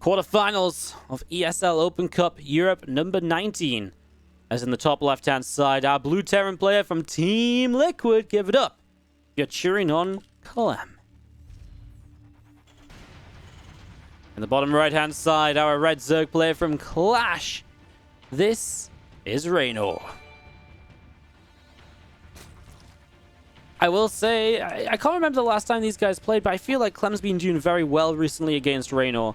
Quarterfinals of ESL Open Cup Europe number 19. As in the top left-hand side, our blue Terran player from Team Liquid. Give it up. You're cheering on Clem. In the bottom right-hand side, our red Zerg player from Clash. This is Reynor. I will say, I can't remember the last time these guys played, but I feel like Clem's been doing very well recently against Reynor.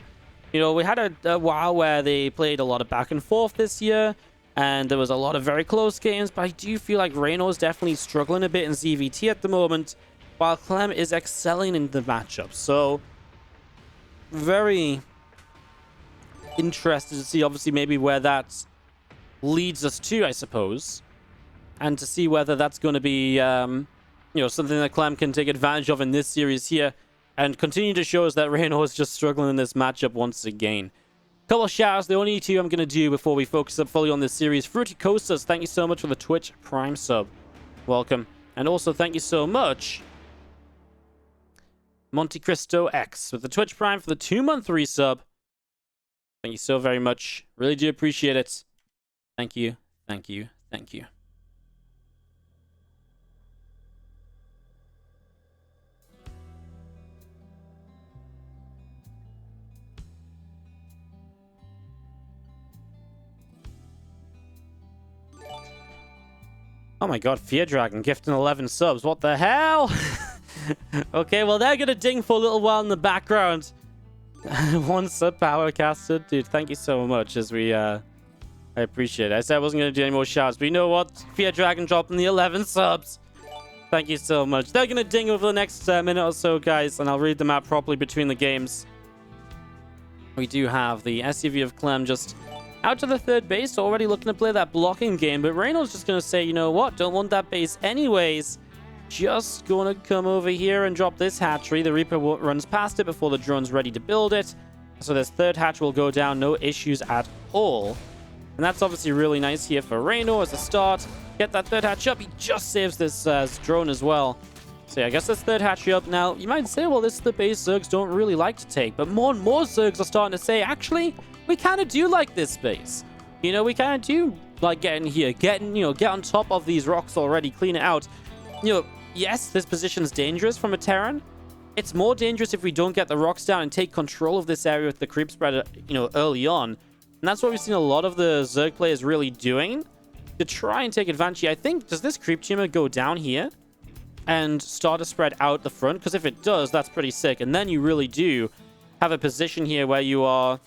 You know, we had a while where they played a lot of back and forth this year, and there was a lot of very close games, but I do feel like Reynor's definitely struggling a bit in ZVT at the moment, while Clem is excelling in the matchup. So, very interested to see, obviously, maybe where that leads us to, I suppose, and to see whether that's going to be, you know, something that Clem can take advantage of in this series here, and continue to show us that Reynor is just struggling in this matchup once again. Couple of shoutouts, the only two I'm going to do before we focus up fully on this series. Fruity Coasters, thank you so much for the Twitch Prime sub. Welcome. And also thank you so much, Monte Cristo X, with the Twitch Prime for the 2-month resub. Thank you so very much. Really do appreciate it. Thank you, thank you, thank you. Oh my god, Fear Dragon gifting 11 subs. What the hell? Okay, well, they're gonna ding for a little while in the background. 1 sub power casted. Dude, thank you so much as we, I appreciate it. I said I wasn't gonna do any more shouts, but you know what? Fear Dragon dropping the 11 subs. Thank you so much. They're gonna ding over the next minute or so, guys, and I'll read them out properly between the games. We do have the SUV of Clem just out to the third base, already looking to play that blocking game, but Reynor's just going to say, you know what, don't want that base anyways. Just going to come over here and drop this hatchery. The Reaper runs past it before the drone's ready to build it. So this third hatch will go down, no issues at all. And that's obviously really nice here for Reynor as a start. Get that third hatch up. He just saves this drone as well. So yeah, I guess this third hatchery up. Now, you might say, well, this is the base Zergs don't really like to take. But more and more Zergs are starting to say, actually, we kind of do like this base. You know, we kind of do like getting here, get on top of these rocks already, clean it out. You know, yes, this position's dangerous from a Terran. It's more dangerous if we don't get the rocks down and take control of this area with the creep spread, you know, early on. And that's what we've seen a lot of the Zerg players really doing to try and take advantage. I think, does this creep tumor go down here and start to spread out the front? Because if it does, that's pretty sick. And then you really do have a position here where you are...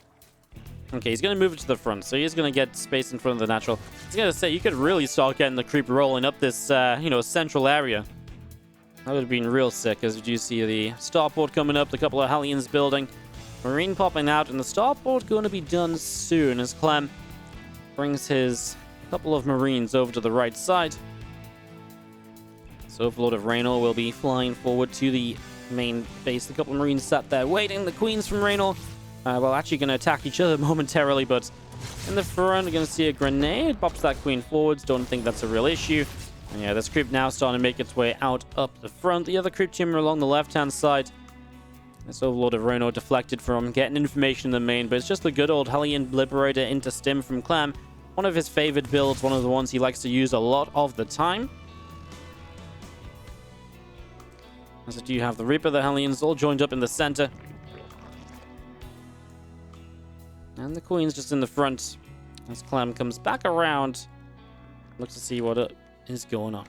Okay, he's going to move it to the front, so he's going to get space in front of the natural. I was going to say, you could really start getting the creep rolling up this, you know, central area. That would have been real sick, as you do see the starport coming up, the couple of Hellions building, Marine popping out, and the starport going to be done soon as Clem brings his couple of Marines over to the right side. So Overlord of Reynor will be flying forward to the main base. The couple of Marines sat there waiting. The Queens from Reynor, well, actually going to attack each other momentarily, but in the front, we're going to see a grenade. Pops that Queen forwards. Don't think that's a real issue. And yeah, this creep now starting to make its way out up the front. The other creep tumor along the left-hand side. This Overlord of Reynor deflected from getting information in the main, but it's just the good old Hellion Liberator into Stim from Clem. One of his favorite builds, one of the ones he likes to use a lot of the time. As I do have the Reaper, the Hellions all joined up in the center. And the Queen's just in the front as Clem comes back around. Looks to see what is going on.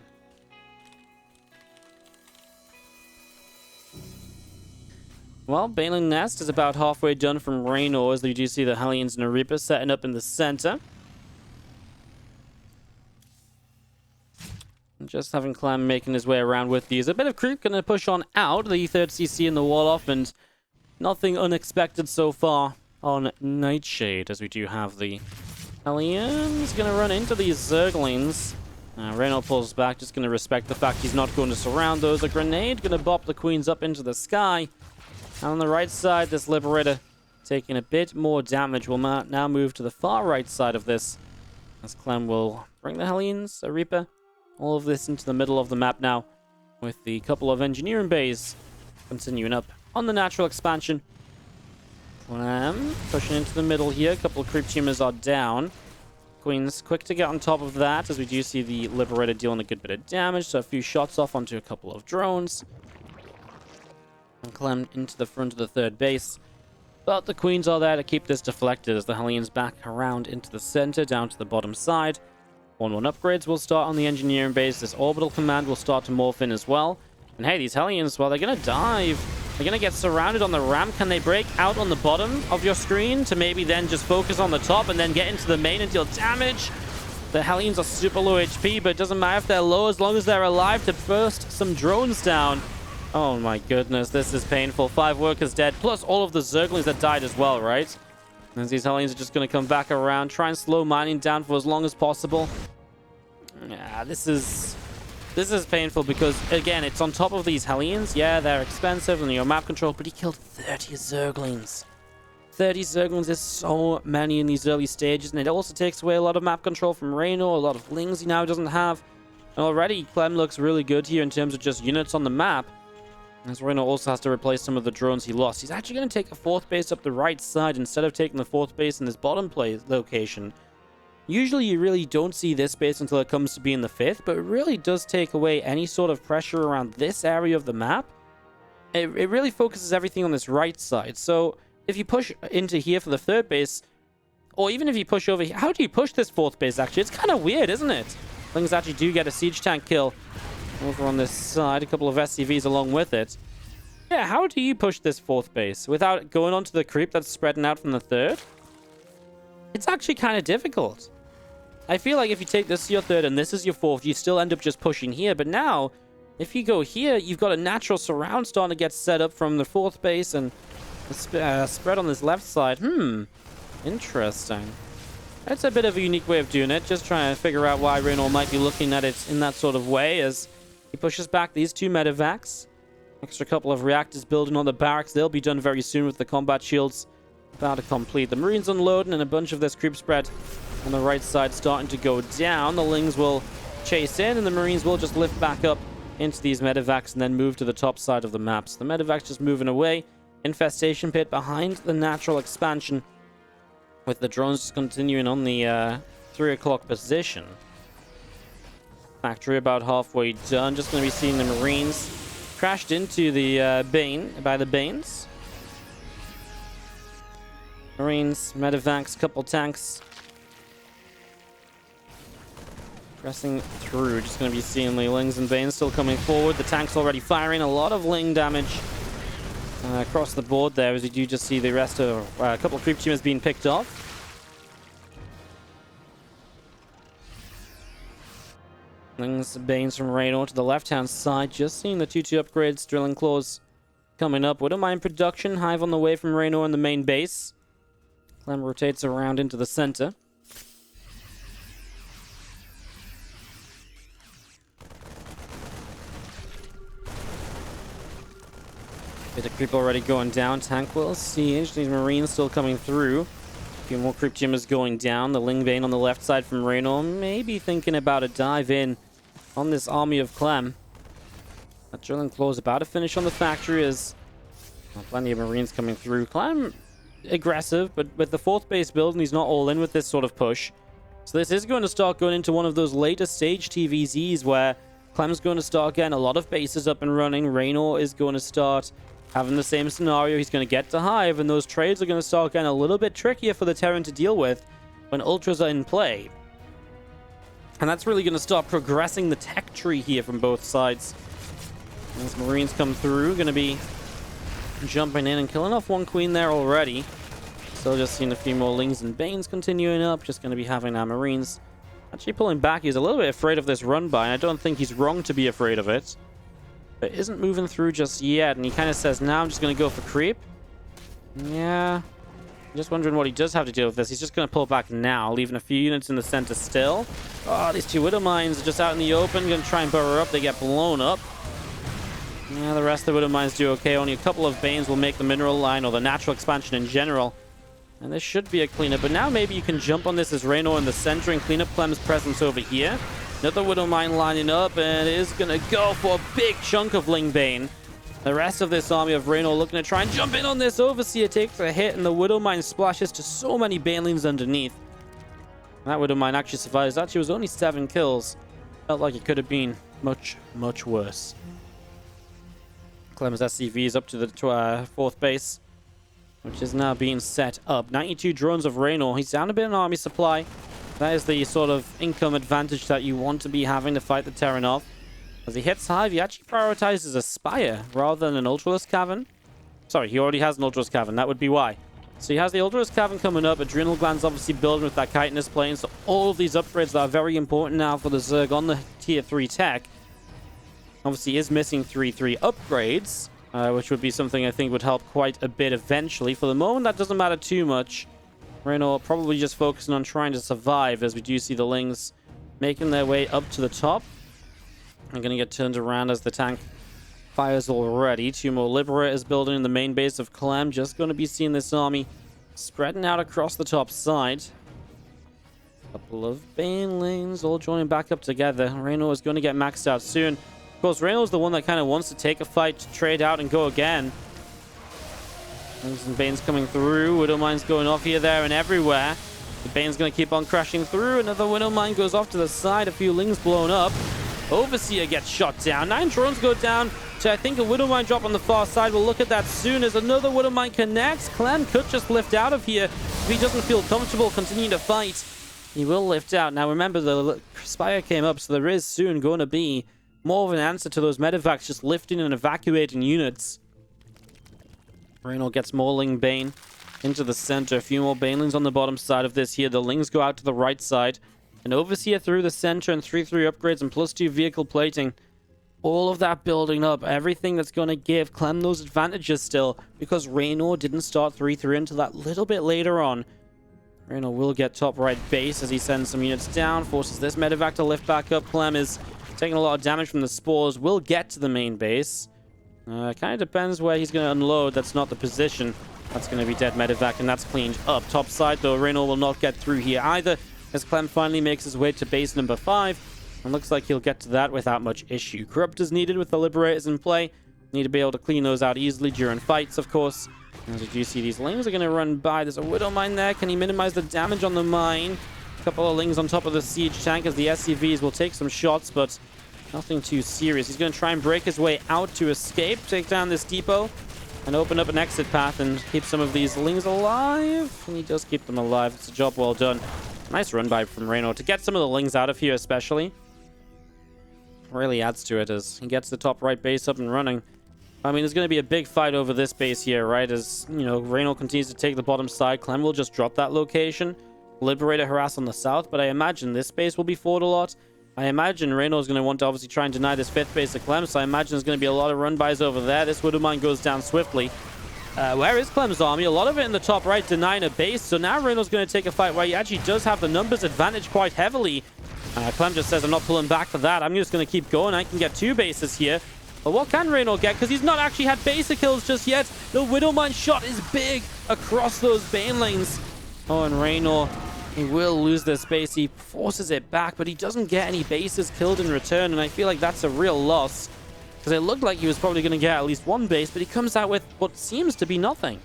Well, Baneling Nest is about halfway done from Reynor, as you do see the Hellions and the Reaper setting up in the center. Just having Clem making his way around with these. A bit of creep going to push on out. The third CC in the wall off, and nothing unexpected so far on Nightshade, as we do have the Hellions going to run into these Zerglings. Reynor pulls back, just going to respect the fact he's not going to surround those. A grenade going to bop the Queens up into the sky. And on the right side, this Liberator taking a bit more damage will now move to the far right side of this, as Clem will bring the Hellions, a Reaper, all of this into the middle of the map now, with the couple of engineering bays continuing up on the natural expansion. Clem pushing into the middle here. A couple of creep tumors are down. Queen's quick to get on top of that, as we do see the Liberator dealing a good bit of damage. So a few shots off onto a couple of drones. And Clem into the front of the third base. But the Queens are there to keep this deflected as the Hellions back around into the center, down to the bottom side. 1-1 upgrades will start on the engineering base. This orbital command will start to morph in as well. And hey, these Hellions, well, they're going to dive. They're going to get surrounded on the ramp. Can they break out on the bottom of your screen to maybe then just focus on the top and then get into the main and deal damage? The Hellions are super low HP, but it doesn't matter if they're low as long as they're alive to burst some drones down. Oh my goodness, this is painful. 5 workers dead, plus all of the Zerglings that died as well, right? As these Hellions are just going to come back around, try and slow mining down for as long as possible. Yeah, this is painful because, again, it's on top of these Hellions. Yeah, they're expensive and your map control, but he killed 30 Zerglings. 30 Zerglings is so many in these early stages, and it also takes away a lot of map control from Reynor, a lot of Lings he now doesn't have. And already, Clem looks really good here in terms of just units on the map. As Reynor also has to replace some of the drones he lost. He's actually going to take a 4th base up the right side instead of taking the 4th base in this bottom location. Usually you really don't see this base until it comes to being the 5th, but it really does take away any sort of pressure around this area of the map. It really focuses everything on this right side. So if you push into here for the 3rd base, or even if you push over here, how do you push this 4th base actually? It's kind of weird, isn't it? Things actually do get a siege tank kill. Over on this side, a couple of SCVs along with it. Yeah, how do you push this 4th base without going onto the creep that's spreading out from the 3rd? It's actually kind of difficult. I feel like if you take this to your 3rd and this is your 4th, you still end up just pushing here. But now, if you go here, you've got a natural surround starting to get set up from the 4th base and spread on this left side. Interesting. That's a bit of a unique way of doing it. Just trying to figure out why Reynor might be looking at it in that sort of way as he pushes back these 2 medevacs. Extra couple of reactors building on the barracks. They'll be done very soon with the combat shields about to complete. The Marines unloading and a bunch of this creep spread on the right side starting to go down. The Lings will chase in and the Marines will just lift back up into these medevacs and then move to the top side of the map. So the medevac's just moving away. Infestation pit behind the natural expansion with the drones just continuing on the 3 o'clock position. Factory about halfway done. Just going to be seeing the Marines crashed into the Banes. Marines, medevacs, couple tanks. Pressing through. Just going to be seeing the Lings and Banes still coming forward. The tank's already firing. A lot of Ling damage across the board there as you do just see the rest of a couple of creep tumors being picked off. Lings, Banes from Reynor to the left-hand side. Just seeing the 2-2 upgrades. Drilling Claws coming up. Widowmine production. Hive on the way from Reynor in the main base. Clem rotates around into the center. Bit of creep already going down. Tank will siege. These Marines still coming through. A few more creep tumors going down. The Ling Bane on the left side from Reynor. Maybe thinking about a dive in on this army of Clem. That Drilling Claw is about to finish on the factory as plenty of Marines coming through. Clem aggressive, but with the 4th base build, and he's not all in with this sort of push. So this is going to start going into one of those later stage TvZs where Clem's going to start getting a lot of bases up and running. Reynor is going to start having the same scenario. He's going to get to Hive, and those trades are going to start getting a little bit trickier for the Terran to deal with when Ultras are in play. And that's really going to start progressing the tech tree here from both sides. As Marines come through, going to be jumping in and killing off 1 Queen there already. Still just seeing a few more Lings and Banes continuing up. Just going to be having our Marines actually pulling back. He's a little bit afraid of this run by, and I don't think he's wrong to be afraid of it. But isn't moving through just yet, and he kind of says, now I'm just going to go for creep. Yeah. Just wondering what he does have to deal with this. He's just going to pull back now, leaving a few units in the center still. Oh, these 2 Widow Mines are just out in the open. Going to try and burrow up. They get blown up. Yeah, the rest of the Widow Mines do okay. Only a couple of Banes will make the mineral line or the natural expansion in general. And this should be a cleanup. But now maybe you can jump on this as Reynor in the center and clean up Clem's presence over here. Another Widow Mine lining up, and it is going to go for a big chunk of Ling Bane. The rest of this army of Reynor looking to try and jump in on this. Overseer takes a hit, and the Widowmine splashes to so many Banelings underneath. That Widowmine actually survives. Actually, it was only 7 kills. Felt like it could have been much, much worse. Clem's SCV is up to the 4th base, which is now being set up. 92 drones of Reynor. He's down a bit in army supply. That is the sort of income advantage that you want to be having to fight the Terran off. As he hits Hive, he actually prioritizes a Spire rather than an Ultralisk Cavern. Sorry, he already has an Ultralisk Cavern. That would be why. So he has the Ultralisk Cavern coming up. Adrenal Gland's obviously building with that chitinous plane. So all of these upgrades that are very important now for the Zerg on the tier 3 tech. Obviously is missing 3-3 upgrades, which would be something I think would help quite a bit eventually. For the moment, that doesn't matter too much. Reynor probably just focusing on trying to survive, as we do see the Lings making their way up to the top. I'm going to get turned around as the tank fires already. 2 more Liberators building in the main base of Clem. Just going to be seeing this army spreading out across the top side. Couple of Banelings all joining back up together. Reynor is going to get maxed out soon. Of course, Reynor's the one that kind of wants to take a fight, to trade out and go again. Lings and Bane's coming through. Widowmine's going off here, there, and everywhere. The Bane's going to keep on crashing through. Another Widowmine goes off to the side. A few Lings blown up. Overseer gets shot down. 9 drones go down to, I think, a Widowmine drop on the far side. We'll look at that soon as another Widowmine connects. Clem could just lift out of here if he doesn't feel comfortable continuing to fight. He will lift out. Now, remember, the Spire came up, so there is soon going to be more of an answer to those medevacs just lifting and evacuating units. Reynor gets more Ling Bane into the center. A few more Banelings on the bottom side of this here. The Lings go out to the right side. An Overseer through the center and 3-3 upgrades and +2 vehicle plating. All of that building up. Everything that's going to give Clem those advantages still, because Reynor didn't start 3-3 until that little bit later on. Reynor will get top right base as he sends some units down. Forces this medevac to lift back up. Clem is taking a lot of damage from the spores. Will get to the main base. Kind of depends where he's going to unload. That's not the position. That's going to be dead medevac, and that's cleaned up. Top side, though, Reynor will not get through here either, as Clem finally makes his way to base number 5, and looks like he'll get to that without much issue. Corruptors needed with the Liberators in play. Need to be able to clean those out easily during fights, of course. As you do see, these Lings are going to run by. There's a Widowmine there. Can he minimize the damage on the mine? A couple of Lings on top of the siege tank as the SCVs will take some shots, but nothing too serious. He's going to try and break his way out to escape, take down this depot, and open up an exit path and keep some of these Lings alive. And he does keep them alive. It's a job well done. Nice run by from Reynor to get some of the Lings out of here, especially. Really adds to it as he gets the top right base up and running. I mean, there's going to be a big fight over this base here, right? As, you know, Reynor continues to take the bottom side. Clem will just drop that location. Liberator harass on the south, but I imagine this base will be fought a lot. I imagine Reynor is going to want to obviously try and deny this 5th base to Clem, so I imagine there's going to be a lot of run-bys over there. This Widowmine goes down swiftly. Where is Clem's army? A lot of it in the top right, denying a base, so now Reynor's going to take a fight where he actually does have the numbers advantage quite heavily. Clem just says, I'm not pulling back for that. I'm just going to keep going. I can get 2 bases here. But what can Reynor get? Because he's not actually had basic kills just yet. The Widowmine shot is big across those Banelings. Oh, and Reynor, he will lose this base. He forces it back, but he doesn't get any bases killed in return, and I feel like that's a real loss. Because it looked like he was probably going to get at least 1 base, but he comes out with what seems to be nothing.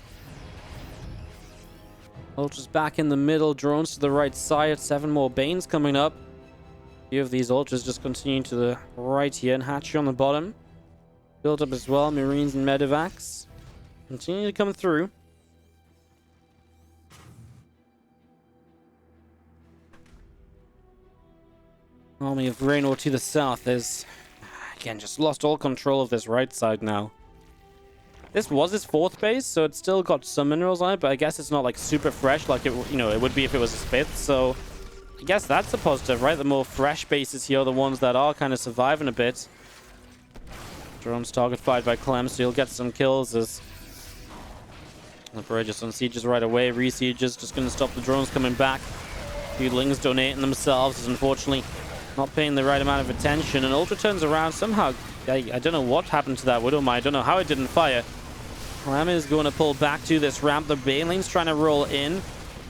Ultras back in the middle, drones to the right side. 7 more Banes coming up. A few of these Ultras just continuing to the right here, and Hatchery on the bottom. Built up as well, Marines and Medevacs. Continue to come through. Army of Reynor to the south is, again, just lost all control of this right side now. This was his 4th base, so it's still got some minerals on it, but I guess it's not like super fresh like it, you know, it would be if it was his 5th, so I guess that's a positive, right? The more fresh bases here are the ones that are kind of surviving a bit. Drones target fired by Clem, so he'll get some kills as Liberator just unsieges right away. Resieges just going to stop the drones coming back. A few Lings donating themselves is unfortunately not paying the right amount of attention. And Ultra turns around somehow. I don't know what happened to that Widowmine. I don't know how it didn't fire. Clem is going to pull back to this ramp. The Banelings trying to roll in.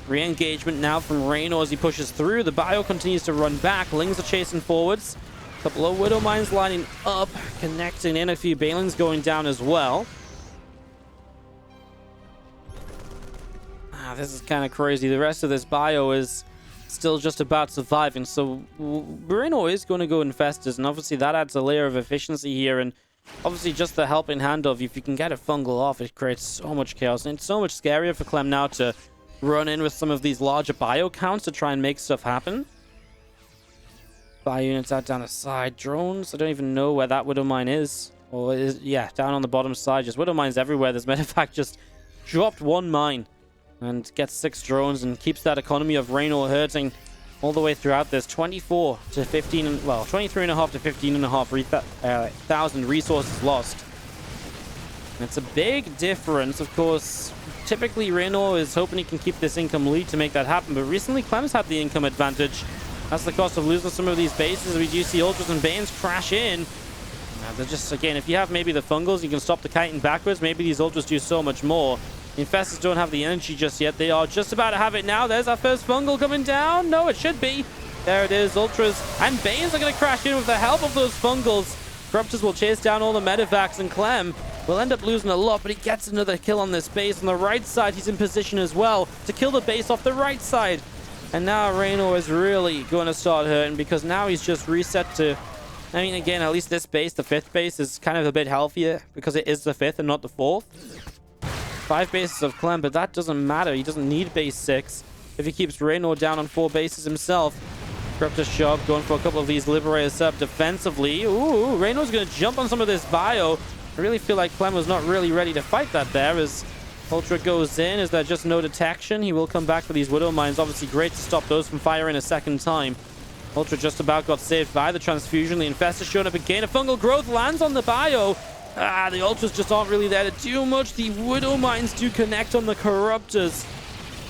Re-engagement now from Reynor as he pushes through. The Bio continues to run back. Lings are chasing forwards. Couple of Widow Mines lining up, connecting in. A few Balins going down as well. This is kind of crazy. The rest of this bio is still just about surviving. So Reynor is going to go Infestors, and obviously that adds a layer of efficiency here. And obviously just the helping hand of, if you can get a fungal off, it creates so much chaos. And it's so much scarier for Clem now to run in with some of these larger bio counts to try and make stuff happen. Bio units out down the side. Drones, I don't even know where that Widow Mine is. Or yeah, down on the bottom side. Just Widow Mines everywhere. This Medivac just dropped one mine and gets 6 drones and keeps that economy of Reynor hurting all the way throughout this. 24 to 15, well, 23.5 to 15.5 thousand resources lost. It's a big difference, of course. Typically, Reynor is hoping he can keep this income lead to make that happen, but recently Clem's had the income advantage. That's the cost of losing some of these bases. We do see Ultras and Banes crash in. Now, they're just, again, if you have maybe the fungals, you can stop the kiting backwards. Maybe these Ultras do so much more. The Infestors don't have the energy just yet. They are just about to have it now. There's our first fungal coming down. No, it should be. There it is. Ultras and Banes are going to crash in with the help of those fungals. Corruptors will chase down all the Medivacs, and Clem will end up losing a lot, but he gets another kill on this base. On the right side, he's in position as well to kill the base off the right side. And now Reynor is really going to start hurting, because now he's just reset to... I mean, again, at least this base, the 5th base, is kind of a bit healthier because it is the 5th and not the 4th. 5 bases of Clem, but that doesn't matter. He doesn't need base 6 if he keeps Reynor down on 4 bases himself. Corruptor shove, going for a couple of these Liberators up defensively. Ooh, Reynor's going to jump on some of this bio. I really feel like Clem was not really ready to fight that there as Ultra goes in. Is there just no detection? He will come back for these Widow Mines. Obviously great to stop those from firing a second time. Ultra just about got saved by the transfusion. The Infestor showing up again. A fungal growth lands on the bio. The Ultras just aren't really there to do much. The Widow Mines do connect on the Corruptors.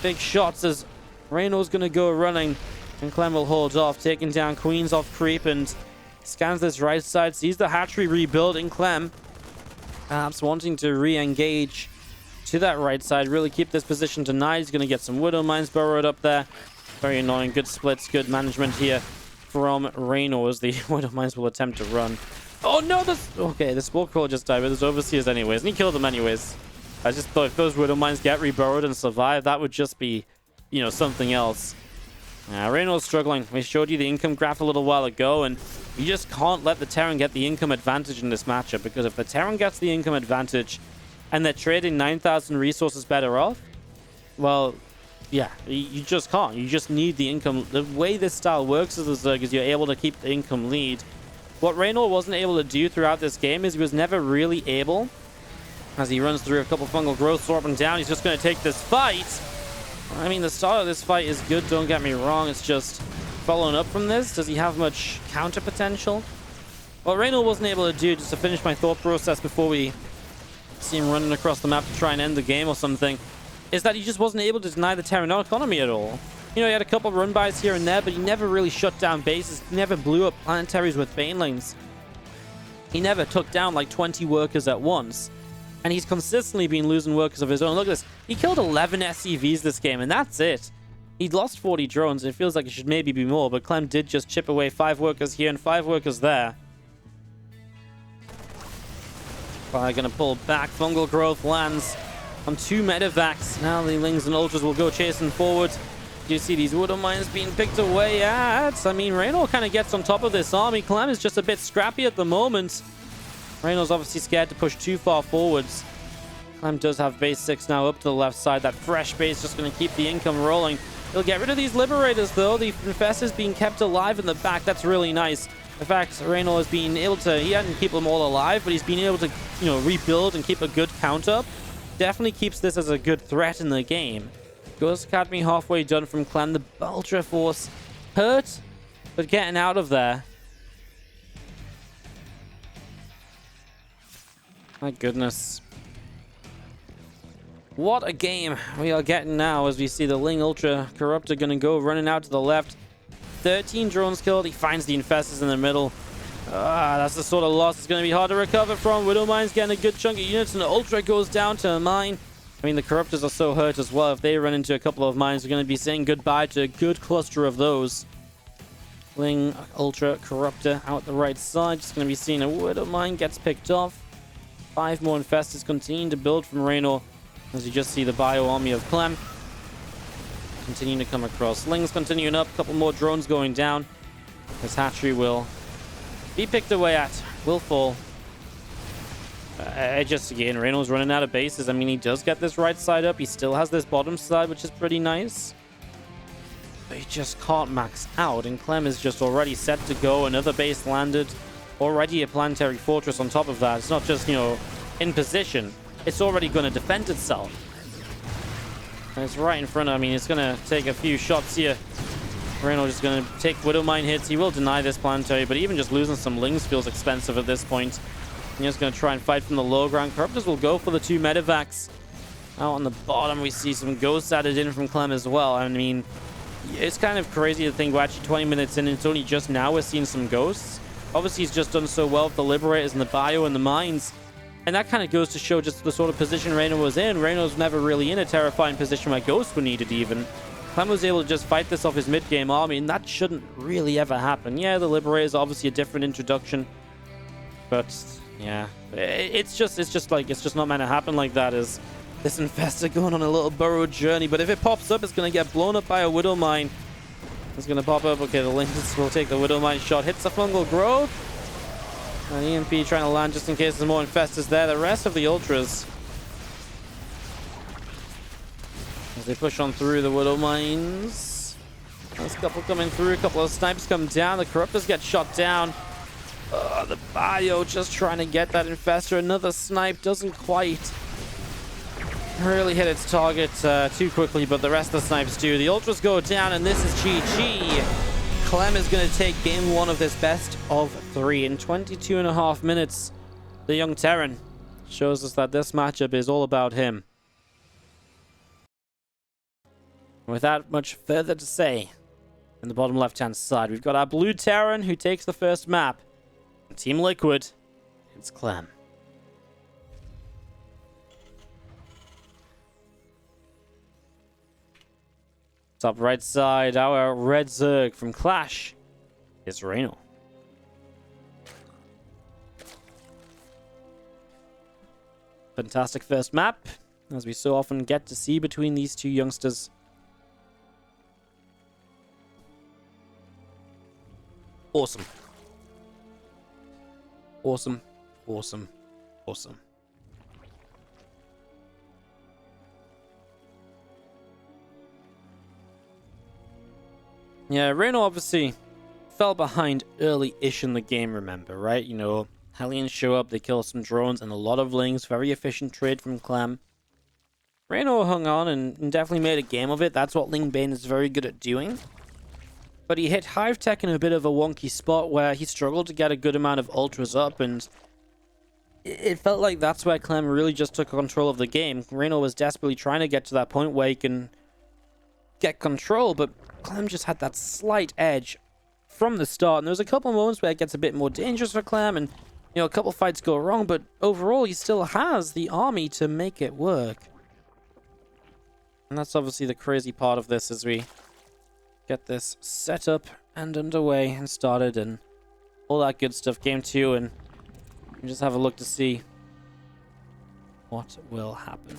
Big shots as Reynor's going to go running. And Clem will hold off, taking down Queens off creep and scans this right side. Sees the hatchery rebuilding. Clem perhaps wanting to re-engage to that right side. Really keep this position tonight. He's going to get some Widow Mines burrowed up there. Very annoying. Good splits, good management here from Reynor as the Widow Mines will attempt to run. Oh no, okay, the Spore Crawler just died with his Overseers anyways, and he killed them anyways. I just thought if those Widow Mines get reburrowed and survive, that would just be, you know, something else. Reynor's struggling. We showed you the income graph a little while ago, and you just can't let the Terran get the income advantage in this matchup, because if the Terran gets the income advantage and they're trading 9,000 resources better off, well, yeah, you just can't. You just need the income. The way this style works as a Zerg is you're able to keep the income lead. What Reynor wasn't able to do throughout this game is he was never really able, as he runs through a couple fungal growths up and down, he's just going to take this fight. I mean, the start of this fight is good, don't get me wrong. It's just following up from this. Does he have much counter potential? What Reynor wasn't able to do, just to finish my thought process before we see him running across the map to try and end the game or something, is that he just wasn't able to deny the Terran economy at all. You know, he had a couple run-bys here and there, but he never really shut down bases. He never blew up planetaries with banelings. He never took down like 20 workers at once. And he's consistently been losing workers of his own. Look at this. He killed 11 SCVs this game, and that's it. He'd lost 40 drones. It feels like it should maybe be more, but Clem did just chip away 5 workers here and 5 workers there. Probably going to pull back. Fungal growth lands on 2 Medivacs. Now the Lings and Ultras will go chasing forward. You see these Widow Mines being picked away at. I mean, Reynor kind of gets on top of this army. Clem is just a bit scrappy at the moment. Reynor's obviously scared to push too far forwards. Clem does have base 6 now up to the left side. That fresh base just going to keep the income rolling. He'll get rid of these Liberators, though. The Infestor's being kept alive in the back. That's really nice. In fact, Reynor has been able to... He hadn't keep them all alive, but he's been able to, you know, rebuild and keep a good count up. Definitely keeps this as a good threat in the game. Ghost Academy halfway done from Clem. The Ultra Force hurt, but getting out of there. My goodness. What a game we are getting now as we see the Ling Ultra Corruptor going to go running out to the left. 13 drones killed. He finds the Infestors in the middle. That's the sort of loss it's going to be hard to recover from. Widow Mine's getting a good chunk of units, and the Ultra goes down to a mine. I mean, the Corruptors are so hurt as well. If they run into a couple of mines, we're going to be saying goodbye to a good cluster of those. Ling, Ultra, Corruptor out the right side. Just going to be seeing a Widow Mine gets picked off. 5 more Infestors continue to build from Reynor. As you just see the bio army of Clem continuing to come across. Ling's continuing up. A couple more drones going down. This hatchery will be picked away at. Will fall. Just again, Reynor's running out of bases. I mean, he does get this right side up. He still has this bottom side, which is pretty nice. But he just can't max out. And Clem is just already set to go. Another base landed. Already a planetary fortress on top of that. It's not just, you know, in position. It's already going to defend itself. And it's right in front of, I mean, it's going to take a few shots here. Reynor just going to take Widow Mine hits. He will deny this planetary, but even just losing some Lings feels expensive at this point. He's just going to try and fight from the low ground. Corruptors will go for the 2 medevacs. Out on the bottom, we see some ghosts added in from Clem as well. I mean, it's kind of crazy to think we're actually 20 minutes in and it's only just now we're seeing some ghosts. Obviously, he's just done so well with the Liberators and the Bio and the Mines. And that kind of goes to show just the sort of position Reynor was in. Reynor's never really in a terrifying position where ghosts were needed even. Clem was able to just fight this off his mid-game army, and that shouldn't really ever happen. Yeah, the Liberators are obviously a different introduction. But, yeah. It's just not meant to happen like that. Is this Infestor going on a little burrow journey? But if it pops up, it's going to get blown up by a Widow Mine. It's going to pop up. Okay, the Lings will take the Widow Mine shot. Hits the Fungal Growth. An EMP trying to land just in case there's more Infestors there. The rest of the Ultras, as they push on through the Widow Mines. There's a couple coming through. A couple of snipes come down. The Corruptors get shot down. The Bio just trying to get that Infestor. Another snipe doesn't quite really hit its target too quickly, but the rest of the snipes do. The Ultras go down, and this is GG. Clem is going to take game 1 of this best of 3 in 22.5 minutes. The young Terran shows us that this matchup is all about him. Without much further to say, in the bottom left-hand side, we've got our blue Terran who takes the first map. Team Liquid, it's Clem. Top right side, our red Zerg from Clash is Reynor. Fantastic first map, as we so often get to see between these two youngsters. Awesome. Awesome. Awesome. Awesome. Yeah, Reynor obviously fell behind early-ish in the game, remember, right? You know, Hellions show up, they kill some drones and a lot of Lings. Very efficient trade from Clem. Reynor hung on and definitely made a game of it. That's what Ling Bane is very good at doing. But he hit Hive Tech in a bit of a wonky spot where he struggled to get a good amount of Ultras up, and it felt like that's where Clem really just took control of the game. Reynor was desperately trying to get to that point where he can get control, but Clem just had that slight edge from the start, and there was a couple moments where it gets a bit more dangerous for Clem, and you know, a couple fights go wrong, but overall he still has the army to make it work. And that's obviously the crazy part of this as we get this set up and underway and started and all that good stuff. Game 2, and we just have a look to see what will happen.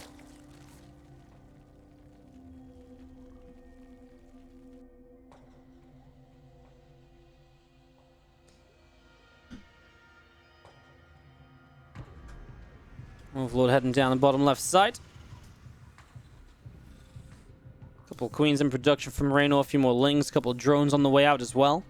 Overlord heading down the bottom left side. Couple queens in production from Reynor, a few more Lings, couple drones on the way out as well.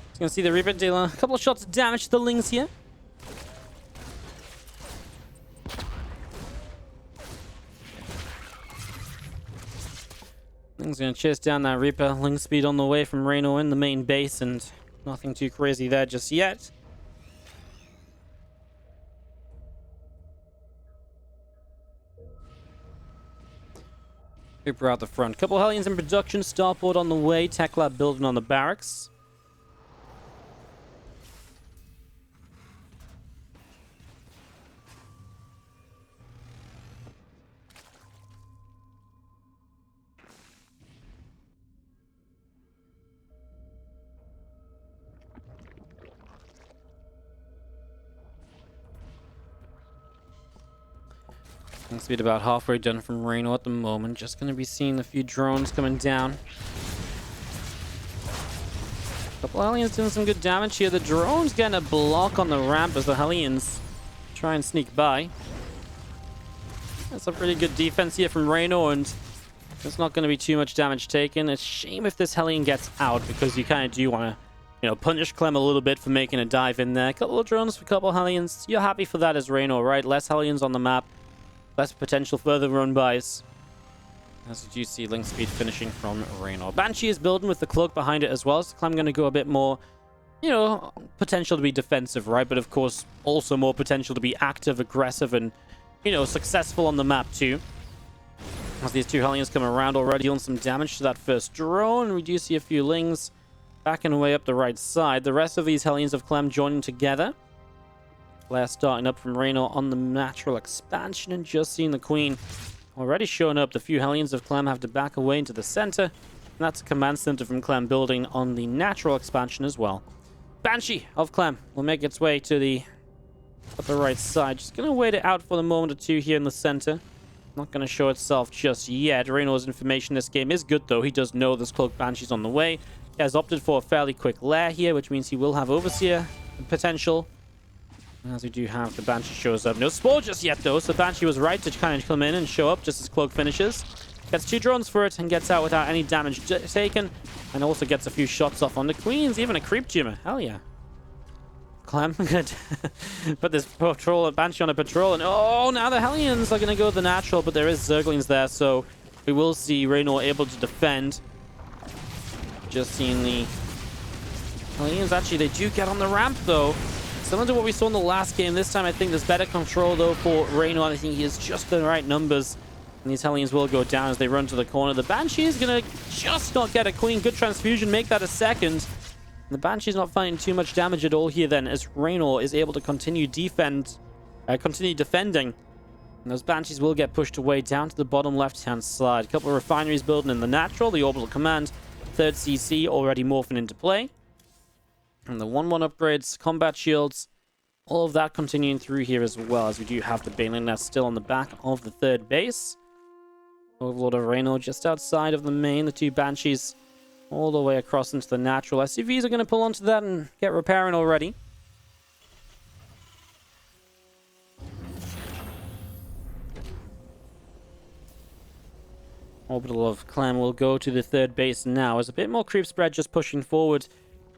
Just gonna see the Reaper deal a couple of shots of damage to the Lings here. Ling's gonna chase down that Reaper. Ling speed on the way from Reynor in the main base, and nothing too crazy there just yet. Reaper out the front. Couple Hellions in production. Starport on the way. Tech Lab building on the barracks. Looks to be about halfway done from Reynor at the moment. Just going to be seeing a few drones coming down. Couple Hellions doing some good damage here. The drone's getting a block on the ramp as the Hellions try and sneak by. That's a pretty good defense here from Reynor, and there's not going to be too much damage taken. It's a shame if this Hellion gets out, because you kind of do want to, punish Clem a little bit for making a dive in there. Couple of drones for a couple of Hellions. You're happy for that as Reynor, right? Less Hellions on the map. Less potential further run-bys. As you do see, link speed finishing from Reynor. Banshee is building with the cloak behind it as well, so Clem going to go a bit more, potential to be defensive, right? But of course, also more potential to be active, aggressive, and, successful on the map too. As these two Hellions come around already, dealing some damage to that first drone. We do see a few lings backing away up the right side. The rest of these Hellions of Clem joining together. Flare starting up from Reynor on the natural expansion, and just seeing the Queen already showing up. The few Hellions of Clem have to back away into the center, and that's a command center from Clem building on the natural expansion as well. Banshee of Clem will make its way to the upper right side. Just going to wait it out for the moment or two here in the center. Not going to show itself just yet. Reynor's information this game is good, though. He does know this Cloak Banshee's on the way. He has opted for a fairly quick lair here, which means he will have Overseer potential. As we do have the Banshee shows up. No Spore just yet, though, so Banshee was right to kind of come in and show up just as Cloak finishes. Gets 2 drones for it and gets out without any damage taken. And also gets a few shots off on the Queens, even a Creep Tumor. Hell yeah. Clem could put this Banshee on a patrol, and oh, now the Hellions are going to go the natural, but there is Zerglings there, so we will see Reynor able to defend. Just seeing the Hellions, actually, they do get on the ramp, though. Similar to what we saw in the last game. This time, I think there's better control, though, for Reynor. I think he has just the right numbers. And these Hellions will go down as they run to the corner. The Banshee is going to just not get a Queen. Good transfusion. Make that a second. And the Banshee's not finding too much damage at all here, then, as Reynor is able to continue defending. And those Banshees will get pushed away down to the bottom left-hand side. A couple of refineries building in the natural. The Orbital Command. 3rd CC already morphing into play. And the 1-1 upgrades, combat shields, all of that continuing through here as well, as we do have the Baneling Nest still on the back of the 3rd base. Overlord of Reynor just outside of the main, the 2 Banshees all the way across into the natural. SCVs are going to pull onto that and get repairing already. Orbital of Clem will go to the 3rd base now, as a bit more creep spread just pushing forward.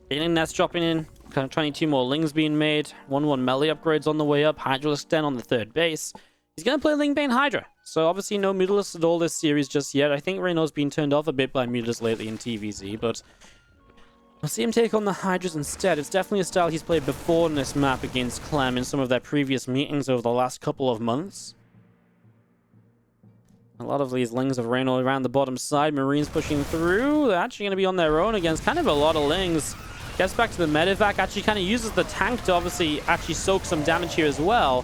Baneling Nest dropping in, kind of 22 more Lings being made. 1-1 melee upgrades on the way up. Hydralisk Den on the 3rd base. He's going to play Lingbane Hydra. So obviously no Mutalisk at all this series just yet. I think Reynor's been turned off a bit by Mutalisk lately in TvZ, but we'll see him take on the Hydras instead. It's definitely a style he's played before in this map against Clem in some of their previous meetings over the last couple of months. A lot of these Lings of Reynor around the bottom side. Marines pushing through. They're actually going to be on their own against kind of a lot of Lings. Gets back to the medevac, actually kind of uses the tank to obviously actually soak some damage here as well.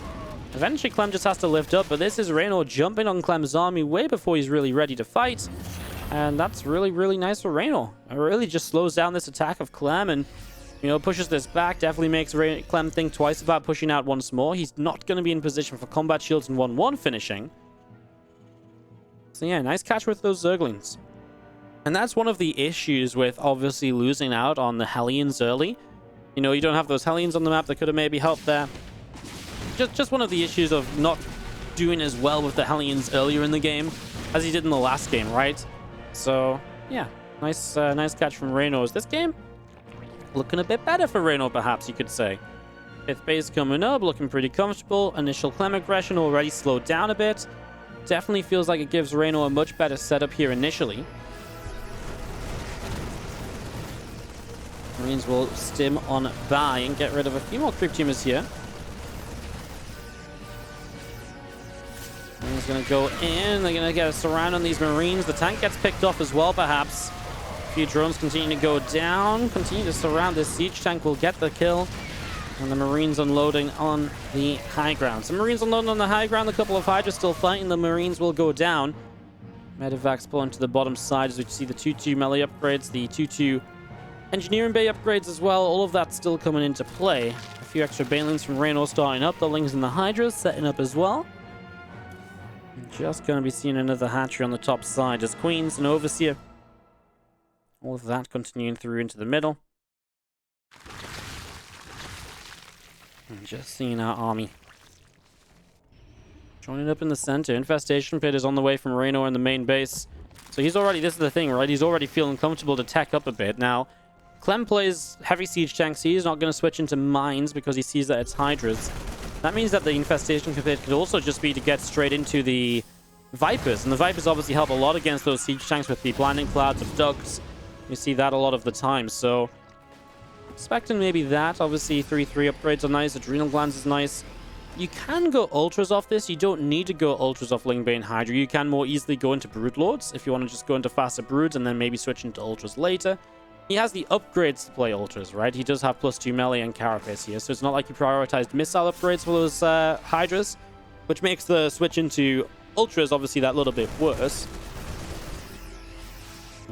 Eventually Clem just has to lift up, but this is Reynor jumping on Clem's army way before he's really ready to fight. And that's really, really nice for Reynor. It really just slows down this attack of Clem and, pushes this back. Definitely makes Clem think twice about pushing out once more. He's not going to be in position for combat shields and 1-1 finishing. So yeah, nice catch with those Zerglings. And that's one of the issues with obviously losing out on the Hellions early. You don't have those Hellions on the map that could have maybe helped there. Just one of the issues of not doing as well with the Hellions earlier in the game as he did in the last game, right? So, yeah, nice catch from Reynor. This game looking a bit better for Reynor, perhaps you could say. 5th base coming up, looking pretty comfortable. Initial Clem aggression already slowed down a bit. Definitely feels like it gives Reynor a much better setup here initially. Marines will stim on by and get rid of a few more Creep Tumors here. Reynol's going to go in. They're going to get a surround on these Marines. The tank gets picked off as well, perhaps. A few drones continue to go down. Continue to surround this siege tank. Will get the kill. And the Marines unloading on the high ground. Some Marines unloading on the high ground. A couple of Hydras still fighting. The Marines will go down. Medivacs pulling to the bottom side as we see the 2-2 melee upgrades. The 2-2 engineering bay upgrades as well. All of that still coming into play. A few extra banelings from Reynor starting up. The Lings and the Hydras setting up as well. Just going to be seeing another hatchery on the top side as Queens and Overseer. All of that continuing through into the middle. And just seeing our army joining up in the center. Infestation Pit is on the way from Reynor in the main base. So he's already, this is the thing, right? He's already feeling comfortable to tech up a bit. Now, Clem plays heavy siege tanks. He's not going to switch into mines because he sees that it's Hydras. That means that the Infestation Pit could also just be to get straight into the Vipers. And the Vipers obviously help a lot against those siege tanks with the blinding clouds of ducks. You see that a lot of the time. So expecting maybe that. Obviously 3-3 upgrades are nice. Adrenal Glands is nice. You can go ultras off this. You don't need to go ultras off Lingbane Hydra. You can more easily go into Brood Lords if you want to just go into faster broods and then maybe switch into ultras later. He has the upgrades to play ultras, right? He does have +2 melee and carapace here, so it's not like you prioritized missile upgrades for those Hydras, which makes the switch into ultras obviously that little bit worse.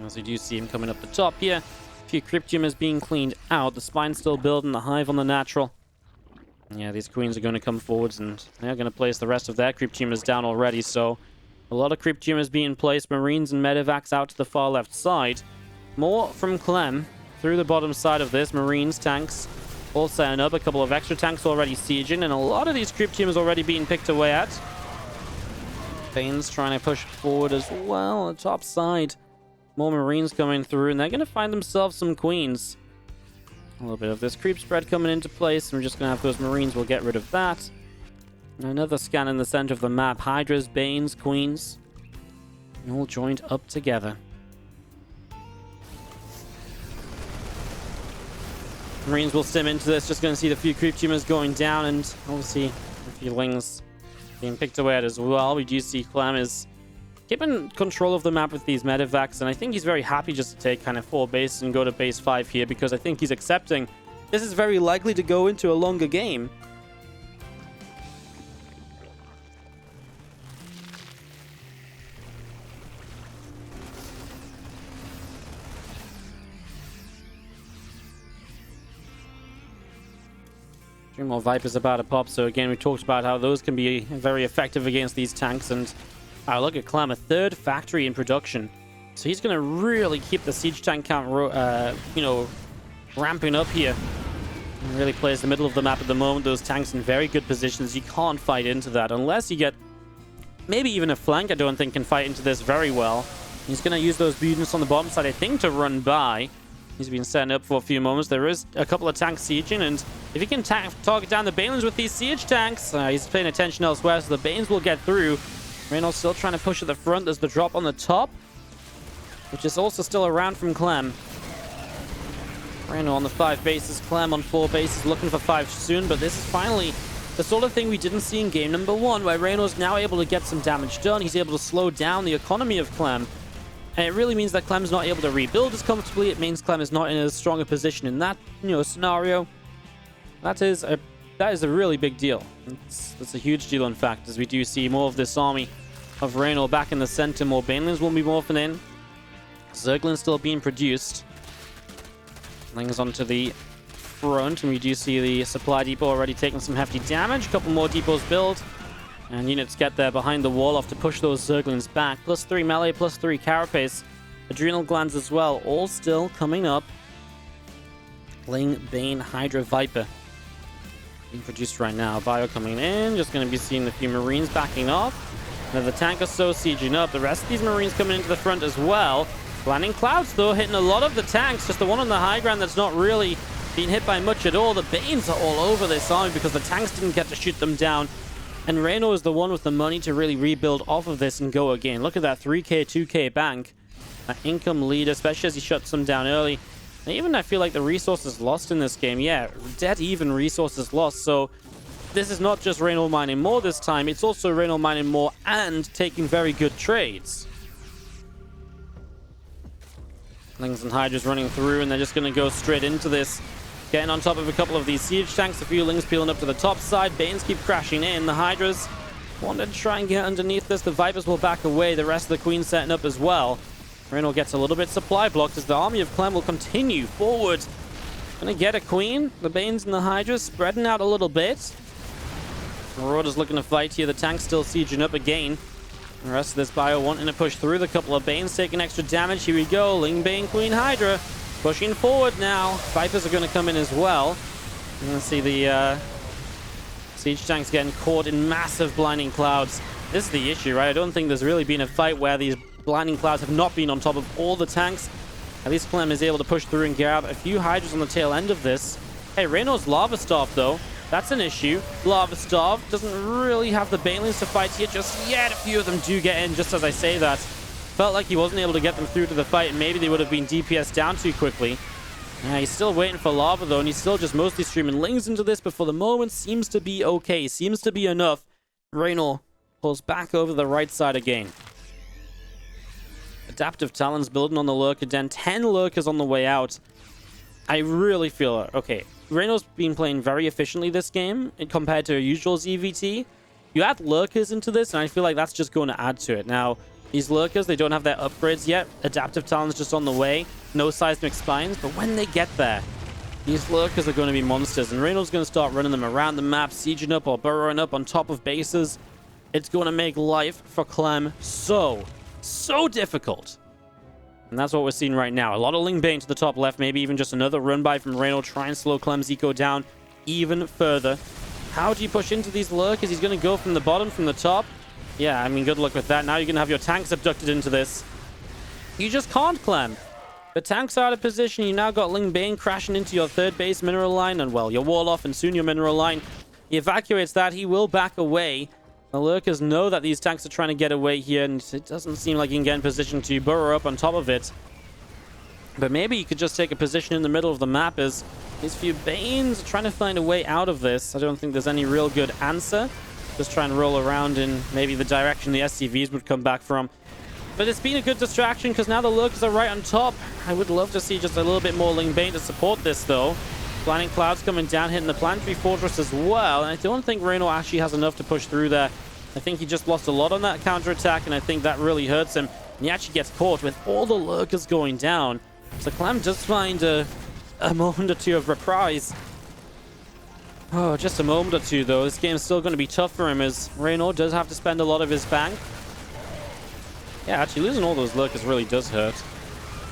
As we do see him coming up the top here. A few Cryptumers being cleaned out. The Spine's still building, the Hive on the natural. Yeah, these Queens are going to come forwards and they're going to place the rest of their Cryptumers down already, so a lot of Cryptumers being placed. Marines and Medivacs out to the far left side. More from Clem through the bottom side of this. Marines, tanks, all setting up. A couple of extra tanks already sieging, and a lot of these Cryptumers already being picked away at. Bane's trying to push forward as well on the top side. More Marines coming through, and they're going to find themselves some Queens. A little bit of this creep spread coming into place, and we're just going to have those Marines. We'll get rid of that. And another scan in the center of the map. Hydras, Banes, Queens, all joined up together. Marines will stim into this. Just going to see the few creep tumors going down, and obviously a few Lings being picked away at as well. We do see Clem is keeping control of the map with these Medivacs, and I think he's very happy just to take kind of 4 bases and go to base 5 here, because I think he's accepting this is very likely to go into a longer game. Three more Vipers about to pop, so again we talked about how those can be very effective against these tanks, and look at Clem, a 3rd factory in production. So he's going to really keep the siege tank count, ramping up here. He really plays the middle of the map at the moment. Those tanks in very good positions. You can't fight into that unless you get maybe even a flank. I don't think can fight into this very well. He's going to use those mutants on the bottom side, I think, to run by. He's been setting up for a few moments. There is a couple of tanks sieging, and if he can target down the Banelings with these siege tanks, he's paying attention elsewhere, so the Banes will get through. Reynolds still trying to push at the front. There's the drop on the top, which is also still around from Clem. Reynolds on the 5 bases, Clem on 4 bases, looking for 5 soon, but this is finally the sort of thing we didn't see in game number 1, where Reynolds now able to get some damage done. He's able to slow down the economy of Clem. And it really means that Clem's not able to rebuild as comfortably. It means Clem is not in a stronger position in that, scenario. That is a really big deal. That's a huge deal, in fact, as we do see more of this army of Reynor back in the center. More Banelings will be morphing in. Zerglings still being produced. Lings onto the front, and we do see the supply depot already taking some hefty damage. A couple more depots built. And units get there behind the wall off to push those Zerglings back. +3 melee, +3 carapace. Adrenal Glands as well, all still coming up. Ling, Bane, Hydra, Viper being produced right now. Bio coming in, just going to be seeing a few Marines backing off. Another tank or so sieging up. The rest of these Marines coming into the front as well. Landing Clouds, though, hitting a lot of the tanks. Just the one on the high ground that's not really being hit by much at all. The Banes are all over this army because the tanks didn't get to shoot them down. And Reynor is the one with the money to really rebuild off of this and go again. Look at that 3k, 2k bank. That income lead, especially as he shuts them down early. And even I feel like the resources lost in this game. Yeah, dead even resources lost. So this is not just Reynor mining more this time, it's also Reynor mining more and taking very good trades. Lings and Hydras running through, and they're just going to go straight into this. Getting on top of a couple of these siege tanks, a few Lings peeling up to the top side. Banes keep crashing in. The Hydras wanted to try and get underneath this. The Vipers will back away. The rest of the Queen setting up as well. Reynor gets a little bit supply blocked as the army of Clem will continue forward. Gonna get a Queen. The Banes and the Hydras spreading out a little bit. Marauder's looking to fight here. The tank's still sieging up again. The rest of this bio wanting to push through. The couple of Banes taking extra damage. Here we go. Ling, Bane, Queen, Hydra. Pushing forward now. Vipers are going to come in as well. You're going to see the siege tanks getting caught in massive blinding clouds. This is the issue, right? I don't think there's really been a fight where these blinding clouds have not been on top of all the tanks. At least Clem is able to push through and grab a few Hydras on the tail end of this. Hey, Reynor's Lava Starved, though. That's an issue. Lava Starved doesn't really have the Banelings to fight here just yet. A few of them do get in, just as I say that. Felt like he wasn't able to get them through to the fight, and maybe they would have been DPS down too quickly. Yeah, he's still waiting for Lava, though, and he's still just mostly streaming Lings into this, but for the moment, seems to be okay. Seems to be enough. Reynor pulls back over the right side again. Adaptive Talons building on the Lurker Den. 10 Lurkers on the way out. I really feel... Okay, Reynor's been playing very efficiently this game compared to a usual ZVT. You add Lurkers into this, and I feel like that's just going to add to it. Now, these Lurkers, they don't have their upgrades yet. Adaptive Talons just on the way. No Seismic Spines, but when they get there, these Lurkers are going to be monsters, and Reynor's going to start running them around the map, sieging up or burrowing up on top of bases. It's going to make life for Clem so difficult. And that's what we're seeing right now. A lot of Ling Bane to the top left, maybe even just another run by from Reynor. Try and slow Clem's eco down even further. How do you push into these Lurkers? He's going to go from the bottom, from the top. Yeah, I mean, good luck with that. Now you're going to have your tanks abducted into this. You just can't, Clem. The tanks are out of position. You now got Ling Bane crashing into your third base mineral line, and, well, your wall off and soon your mineral line. He evacuates that. He will back away. The Lurkers know that these tanks are trying to get away here, and it doesn't seem like he can get in position to burrow up on top of it. But maybe you could just take a position in the middle of the map as these few Banes are trying to find a way out of this. I don't think there's any real good answer. Just try and roll around in maybe the direction the SCVs would come back from. But it's been a good distraction because now the Lurkers are right on top. I would love to see just a little bit more Ling Bane to support this, though. Blinding Clouds coming down, hitting the Planetary Fortress as well. And I don't think Reynor actually has enough to push through there. I think he just lost a lot on that counterattack, and I think that really hurts him. And he actually gets caught with all the Lurkers going down. So Clem does find a moment or two of reprise. Oh, just a moment or two, though. This game's still going to be tough for him as Reynor does have to spend a lot of his bank. Yeah, actually, losing all those Lurkers really does hurt.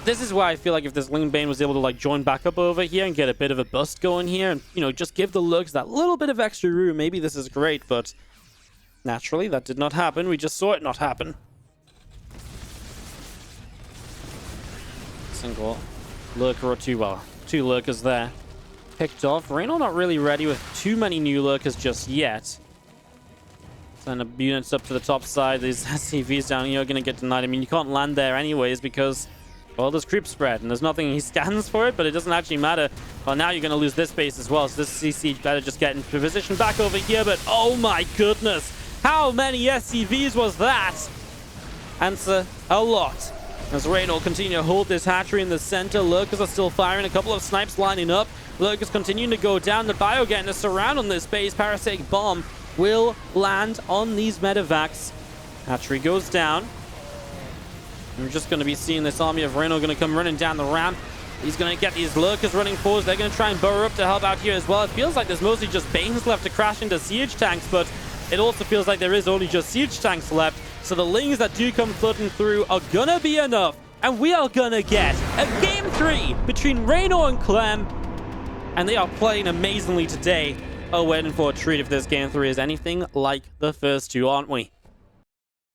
This is why I feel like if this Ling Bane was able to, like, join back up over here and get a bit of a bust going here and, you know, just give the Lurkers that little bit of extra room, maybe this is great, but naturally, that did not happen. We just saw it not happen. Single Lurker or two, well, two Lurkers there. Picked off. Reynor not really ready with too many new Lurkers just yet. Send units up to the top side. These SCVs down here are going to get denied. I mean, you can't land there anyways because, well, there's creep spread, and there's nothing he scans for it, but it doesn't actually matter. Well, now you're going to lose this base as well, so this CC better just get into position back over here, but oh my goodness! How many SCVs was that? Answer, a lot. As Reynor continue to hold this hatchery in the center, Lurkers are still firing, a couple of snipes lining up. Lurkers continuing to go down, the bio getting a surround on this base. Parasitic Bomb will land on these medevacs. Hatchery goes down. We're just going to be seeing this army of Reynor going to come running down the ramp. He's going to get these Lurkers running forward. They're going to try and burrow up to help out here as well. It feels like there's mostly just Banes left to crash into siege tanks, but it also feels like there is only just siege tanks left. So the Lings that do come flooding through are going to be enough. And we are going to get a Game 3 between Reynor and Clem. And they are playing amazingly today. Oh, waiting for a treat if this Game 3 is anything like the first two, aren't we?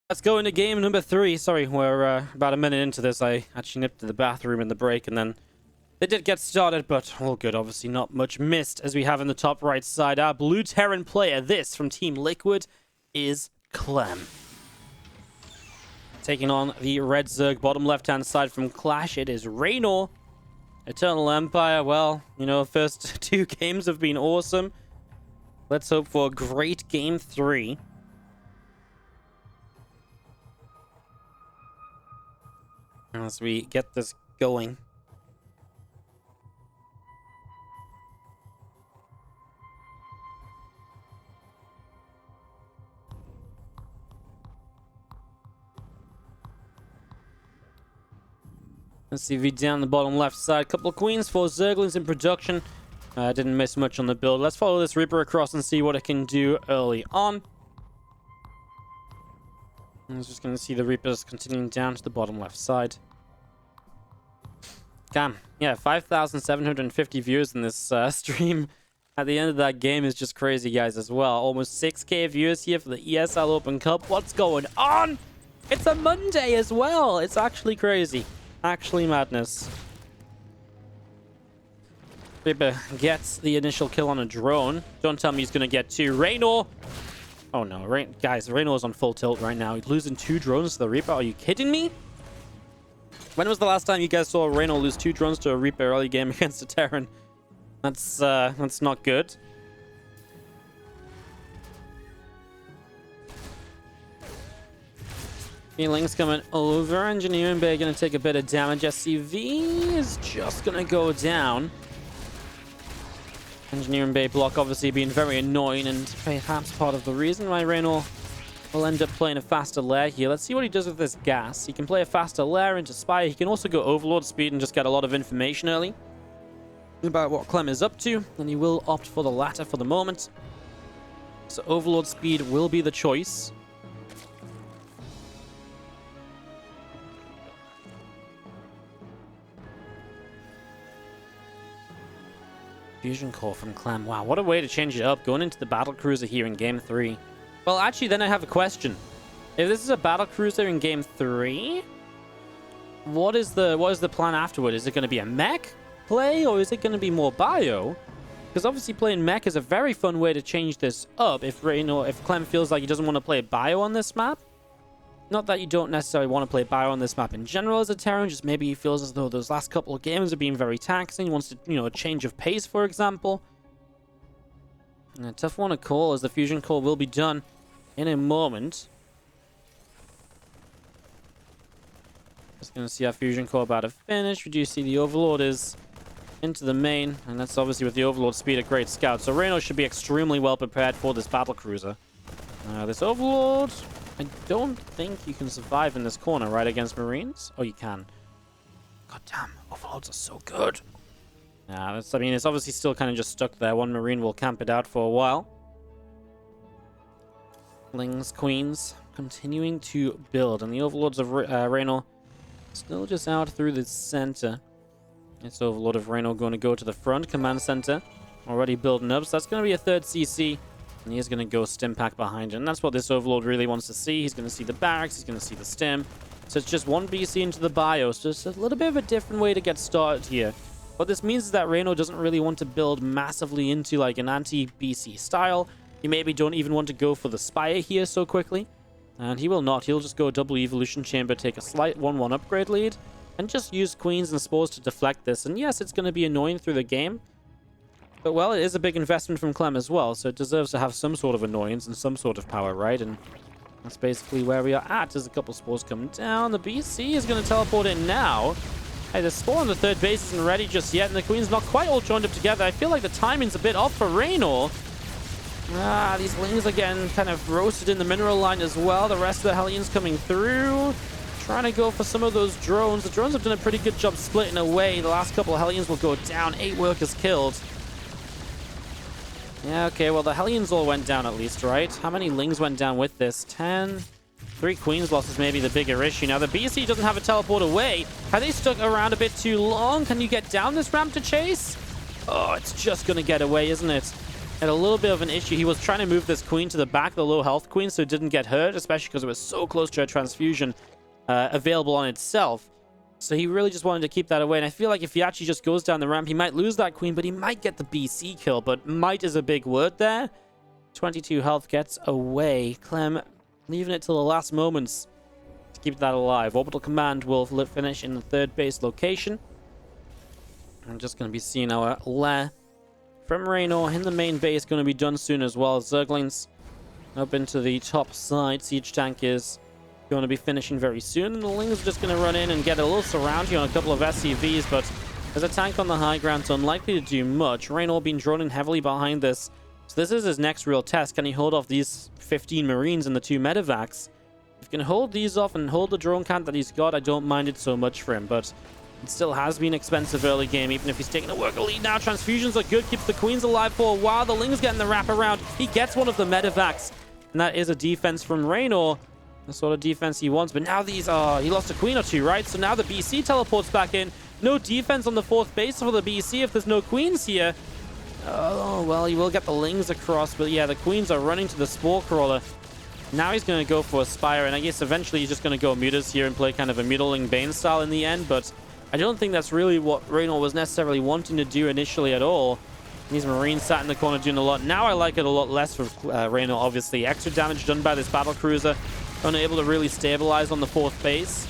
Let's go into game number 3. Sorry, we're about a minute into this. I actually nipped to the bathroom in the break, and then they did get started, but all good. Obviously not much missed, as we have in the top right side. Our blue Terran player, this from Team Liquid, is Clem. Taking on the red Zerg bottom left-hand side from Clash, it is Reynor. Eternal Empire, well, you know, first two games have been awesome. Let's hope for a great game 3. As we get this going. Let's see, V down the bottom left side. Couple of queens, 4 zerglings in production. Didn't miss much on the build. Let's follow this Reaper across and see what it can do early on. I'm just going to see the Reapers continuing down to the bottom left side. Damn. Yeah, 5,750 views in this stream. At the end of that game is just crazy, guys, as well. Almost 6k viewers here for the ESL Open Cup. What's going on? It's a Monday as well. It's actually crazy. Actually madness. Reaper gets the initial kill on a drone. Don't tell me he's going to get 2. Reynor. Oh no, guys, Reynor's on full tilt right now. He's losing 2 drones to the Reaper. Are you kidding me? When was the last time you guys saw Reynor lose 2 drones to a Reaper early game against a Terran? That's not good. Feelings coming over. Engineering Bay going to take a bit of damage. SCV is just going to go down. Engineering Bay block obviously being very annoying and perhaps part of the reason why Reynor will end up playing a faster lair here. Let's see what he does with this gas. He can play a faster lair into Spire. He can also go Overlord speed and just get a lot of information early about what Clem is up to, and he will opt for the latter for the moment. So Overlord speed will be the choice. Fusion core from Clem. Wow, what a way to change it up, going into the battle cruiser here in game 3. Well, actually, then I have a question. If this is a battle cruiser in game 3, what is the plan afterward? Is it going to be a mech play, or is it going to be more bio? Because obviously playing mech is a very fun way to change this up if Clem feels like he doesn't want to play bio on this map. Not that you don't necessarily want to play bio on this map in general as a Terran, just maybe he feels as though those last couple of games are being very taxing. He wants to, a change of pace, for example. And a tough one to call, as the fusion core will be done in a moment. Just going to see our fusion core about to finish. We do see the Overlord is into the main, and that's obviously with the Overlord speed a great scout. So Reynor should be extremely well prepared for this battle cruiser. This Overlord, I don't think you can survive in this corner, right, against Marines? Oh, you can. God damn, Overlords are so good. It's obviously still kind of just stuck there. One Marine will camp it out for a while. Lings, Queens, continuing to build. And the Overlords of Reynor still just out through the center. It's Overlord of Reynor going to go to the front. Command center already building up. So that's going to be a 3rd CC. And he's going to go stim pack behind it. And that's what this Overlord really wants to see. He's going to see the barracks. He's going to see the stim. So it's just 1 BC into the BIOS. Just a little bit of a different way to get started here. What this means is that Reynor doesn't really want to build massively into like an anti-BC style. He maybe don't even want to go for the Spire here so quickly. And he will not. He'll just go double evolution chamber, take a slight 1-1 upgrade lead, and just use Queens and Spores to deflect this. And yes, it's going to be annoying through the game. But, well, it is a big investment from Clem as well, so it deserves to have some sort of annoyance and some sort of power, right? And that's basically where we are at. There's a couple Spores coming down. The BC is going to teleport in now. Hey, the Spore on the 3rd base isn't ready just yet, and the Queen's not quite all joined up together. I feel like the timing's a bit off for Reynor. These Lings are getting kind of roasted in the mineral line as well. The rest of the Hellions coming through. Trying to go for some of those drones. The drones have done a pretty good job splitting away. The last couple of Hellions will go down. 8 workers killed. Yeah, okay, well, the Hellions all went down at least, right? How many Lings went down with this? 10? 3 Queens losses may be the bigger issue. Now, the BC doesn't have a teleport away. Have they stuck around a bit too long? Can you get down this ramp to chase? Oh, it's just going to get away, isn't it? Had a little bit of an issue. He was trying to move this Queen to the back, the low health Queen, so it didn't get hurt, especially because it was so close to a transfusion available on itself. So he really just wanted to keep that away. And I feel like if he actually just goes down the ramp, he might lose that Queen, but he might get the BC kill. But might is a big word there. 22 health gets away. Clem leaving it till the last moments to keep that alive. Orbital Command will finish in the 3rd base location. I'm just going to be seeing our lair from Reynor in the main base going to be done soon as well. Zerglings up into the top side. Siege tank is going to be finishing very soon, and the Lings are just going to run in and get a little surround here on a couple of SCVs, but there's a tank on the high ground, so unlikely to do much. Reynor being drawn in heavily behind this, so this is his next real test. Can he hold off these 15 Marines and the 2 medevacs? If he can hold these off and hold the drone count that he's got, I don't mind it so much for him, but it still has been expensive early game, even if he's taking a worker lead now. Transfusions are good, keeps the Queens alive for a while. The Ling's getting the wrap around. He gets one of the medevacs, and that is a defense from Reynor. The sort of defense he wants, but now these he lost a queen or two, right? So now the BC teleports back in. No defense on the 4th base for the BC if there's no queens here. Oh, well, he will get the Lings across, but yeah, the queens are running to the Spore Crawler. Now he's going to go for a Spire, and I guess eventually he's just going to go Mutas here and play kind of a Mutiling Bane style in the end, but I don't think that's really what Reynor was necessarily wanting to do initially at all. These Marines sat in the corner doing a lot. Now I like it a lot less for Reynor, obviously. Extra damage done by this Battlecruiser. Unable to really stabilize on the 4th base.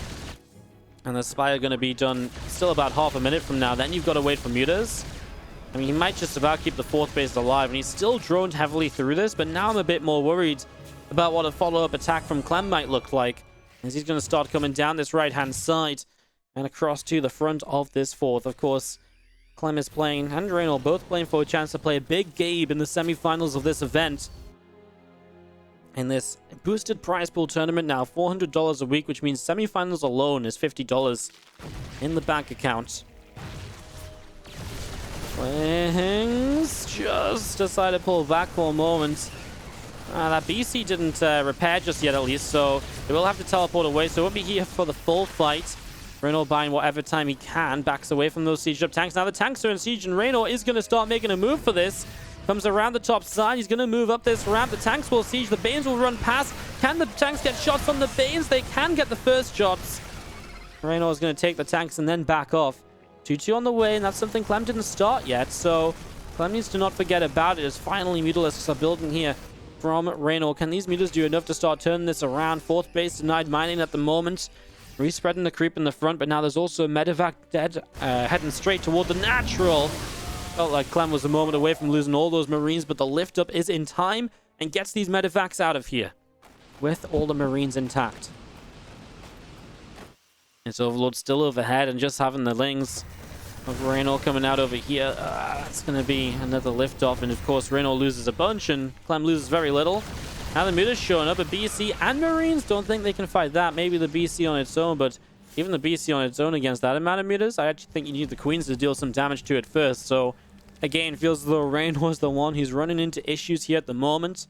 And the Spire going to be done still about half a minute from now. Then you've got to wait for Mutas. I mean, he might just about keep the 4th base alive, and he's still droned heavily through this, but now I'm a bit more worried about what a follow-up attack from Clem might look like, as he's going to start coming down this right-hand side and across to the front of this 4th. Of course, Clem is playing, and Reynor both playing for a chance to play a big game in the semi-finals of this event. In this boosted prize pool tournament now, $400 a week, which means semi-finals alone is $50 in the bank account. Lings just decided to pull back for a moment. That BC didn't repair just yet, at least, so they will have to teleport away, so it won't be here for the full fight. Reynor buying whatever time he can, backs away from those sieged up tanks. Now the tanks are in siege, and Reynor is going to start making a move for this. Comes around the top side. He's going to move up this ramp. The tanks will siege. The Banes will run past. Can the tanks get shots from the Banes? They can get the first shots. Reynor is going to take the tanks and then back off. 2-2 on the way, and that's something Clem didn't start yet, so Clem needs to not forget about it, as finally Mutalisks are building here from Reynor. Can these Mutas do enough to start turning this around? 4th base denied mining at the moment. Respreading the creep in the front, but now there's also a medevac dead, heading straight toward the natural. Felt like Clem was a moment away from losing all those Marines, but the lift up is in time and gets these medevacs out of here with all the Marines intact. It's Overlord still overhead, and just having the Lings of Reynor coming out over here. That's going to be another lift off, and of course Reynor loses a bunch and Clem loses very little. Now the Muta's showing up, a BC and Marines. Don't think they can fight that. Maybe the BC on its own, but even the BC on its own against that amount of Mutas, I actually think you need the Queens to deal some damage to it first. So again, feels as though Reynor's the one who's running into issues here at the moment.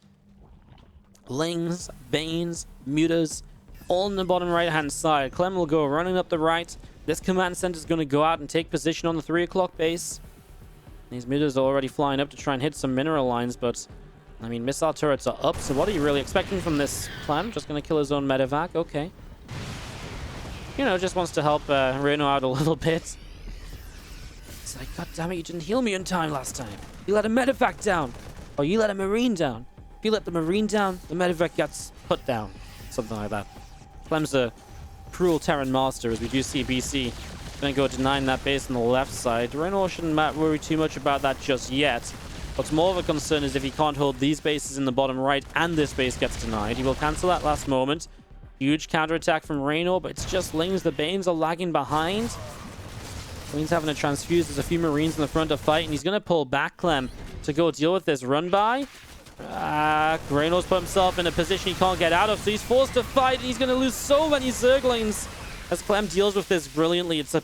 Lings, Banes, Mutas, all on the bottom right-hand side. Clem will go running up the right. This command center is going to go out and take position on the 3 o'clock base. These Mutas are already flying up to try and hit some mineral lines, but I mean, missile turrets are up, so what are you really expecting from this Clem? Just going to kill his own medevac? Okay. You know, just wants to help Reynor out a little bit. It's like, God damn it, you didn't heal me in time last time. You let a medevac down. Or you let a Marine down. If you let the Marine down, the medevac gets put down. Something like that. Clem's a cruel Terran master, as we do see BC going to go denying that base on the left side. Reynor shouldn't worry too much about that just yet. What's more of a concern is if he can't hold these bases in the bottom right and this base gets denied. He will cancel that last moment. Huge counterattack from Reynor, but it's just Lings. The Banes are lagging behind. Queen's having to transfuse. There's a few Marines in the front to fight, and he's going to pull back Clem to go deal with this run-by. Reynor's put himself in a position he can't get out of, so he's forced to fight, and he's going to lose so many Zerglings as Clem deals with this brilliantly. It's an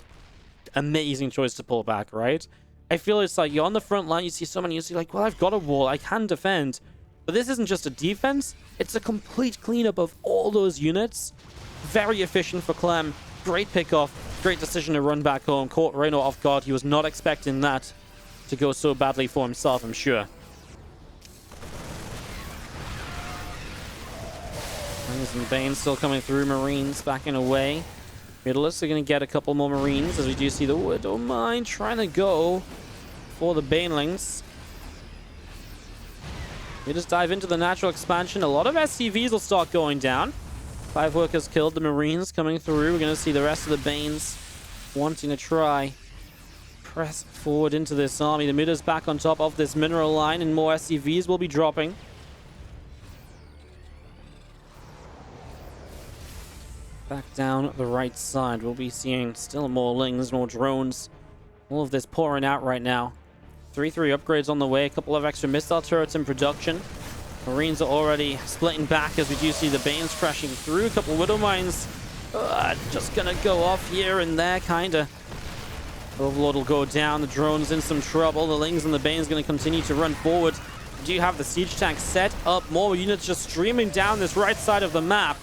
amazing choice to pull back, right? I feel it's like you're on the front line, you see so many, you see like, well, I've got a wall, I can defend. But this isn't just a defense, it's a complete cleanup of all those units. Very efficient for Clem. Great pickoff, great decision to run back home. Caught Reynor off guard. He was not expecting that to go so badly for himself, I'm sure. And Bane still coming through. Marines backing away. Mutalisks are going to get a couple more Marines, as we do see the Widow Mine trying to go for the Banelings. We just dive into the natural expansion. A lot of SCVs will start going down. 5 workers killed. The Marines coming through. We're going to see the rest of the Banes wanting to try press forward into this army. The Mutas back on top of this mineral line, and more SCVs will be dropping. Back down the right side, we'll be seeing still more lings, more drones. All of this pouring out right now. 3-3 upgrades on the way, a couple of extra missile turrets in production. Marines are already splitting back as we do see the Banes crashing through. A couple of Widow Mines just gonna go off here and there, kinda. Overlord will go down, the drone's in some trouble. The lings and the Banes gonna continue to run forward. We do have the siege tank set up, more units just streaming down this right side of the map.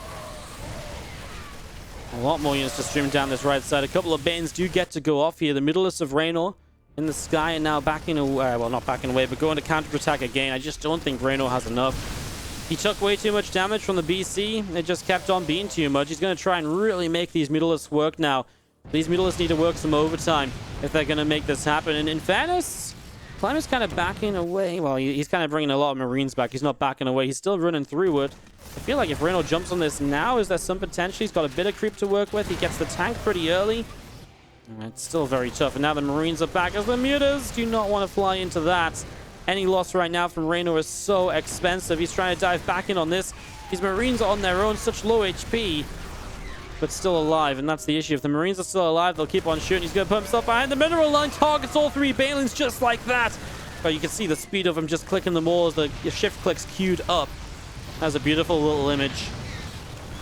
A lot more units just streaming down this right side. A couple of Banes do get to go off here. The Middleists of Reynor in the sky and now backing away. Well, not backing away, but going to counter-attack again. I just don't think Reynor has enough. He took way too much damage from the BC. It just kept on being too much. He's going to try and really make these Middleists work now. These Middleists need to work some overtime if they're going to make this happen. And in fairness, Clem is kind of backing away. Well, he's kind of bringing a lot of Marines back. He's not backing away. He's still running through it. I feel like if Reynor jumps on this now, is there some potential? He's got a bit of creep to work with. He gets the tank pretty early. It's still very tough. And now the Marines are back as the Mutas do not want to fly into that. Any loss right now from Reynor is so expensive. He's trying to dive back in on this. These Marines are on their own, such low HP, but still alive. And that's the issue. If the Marines are still alive, they'll keep on shooting. He's going to put himself behind the mineral line. Targets all three Balins just like that. But you can see the speed of him just clicking them all as the shift clicks queued up. That's a beautiful little image.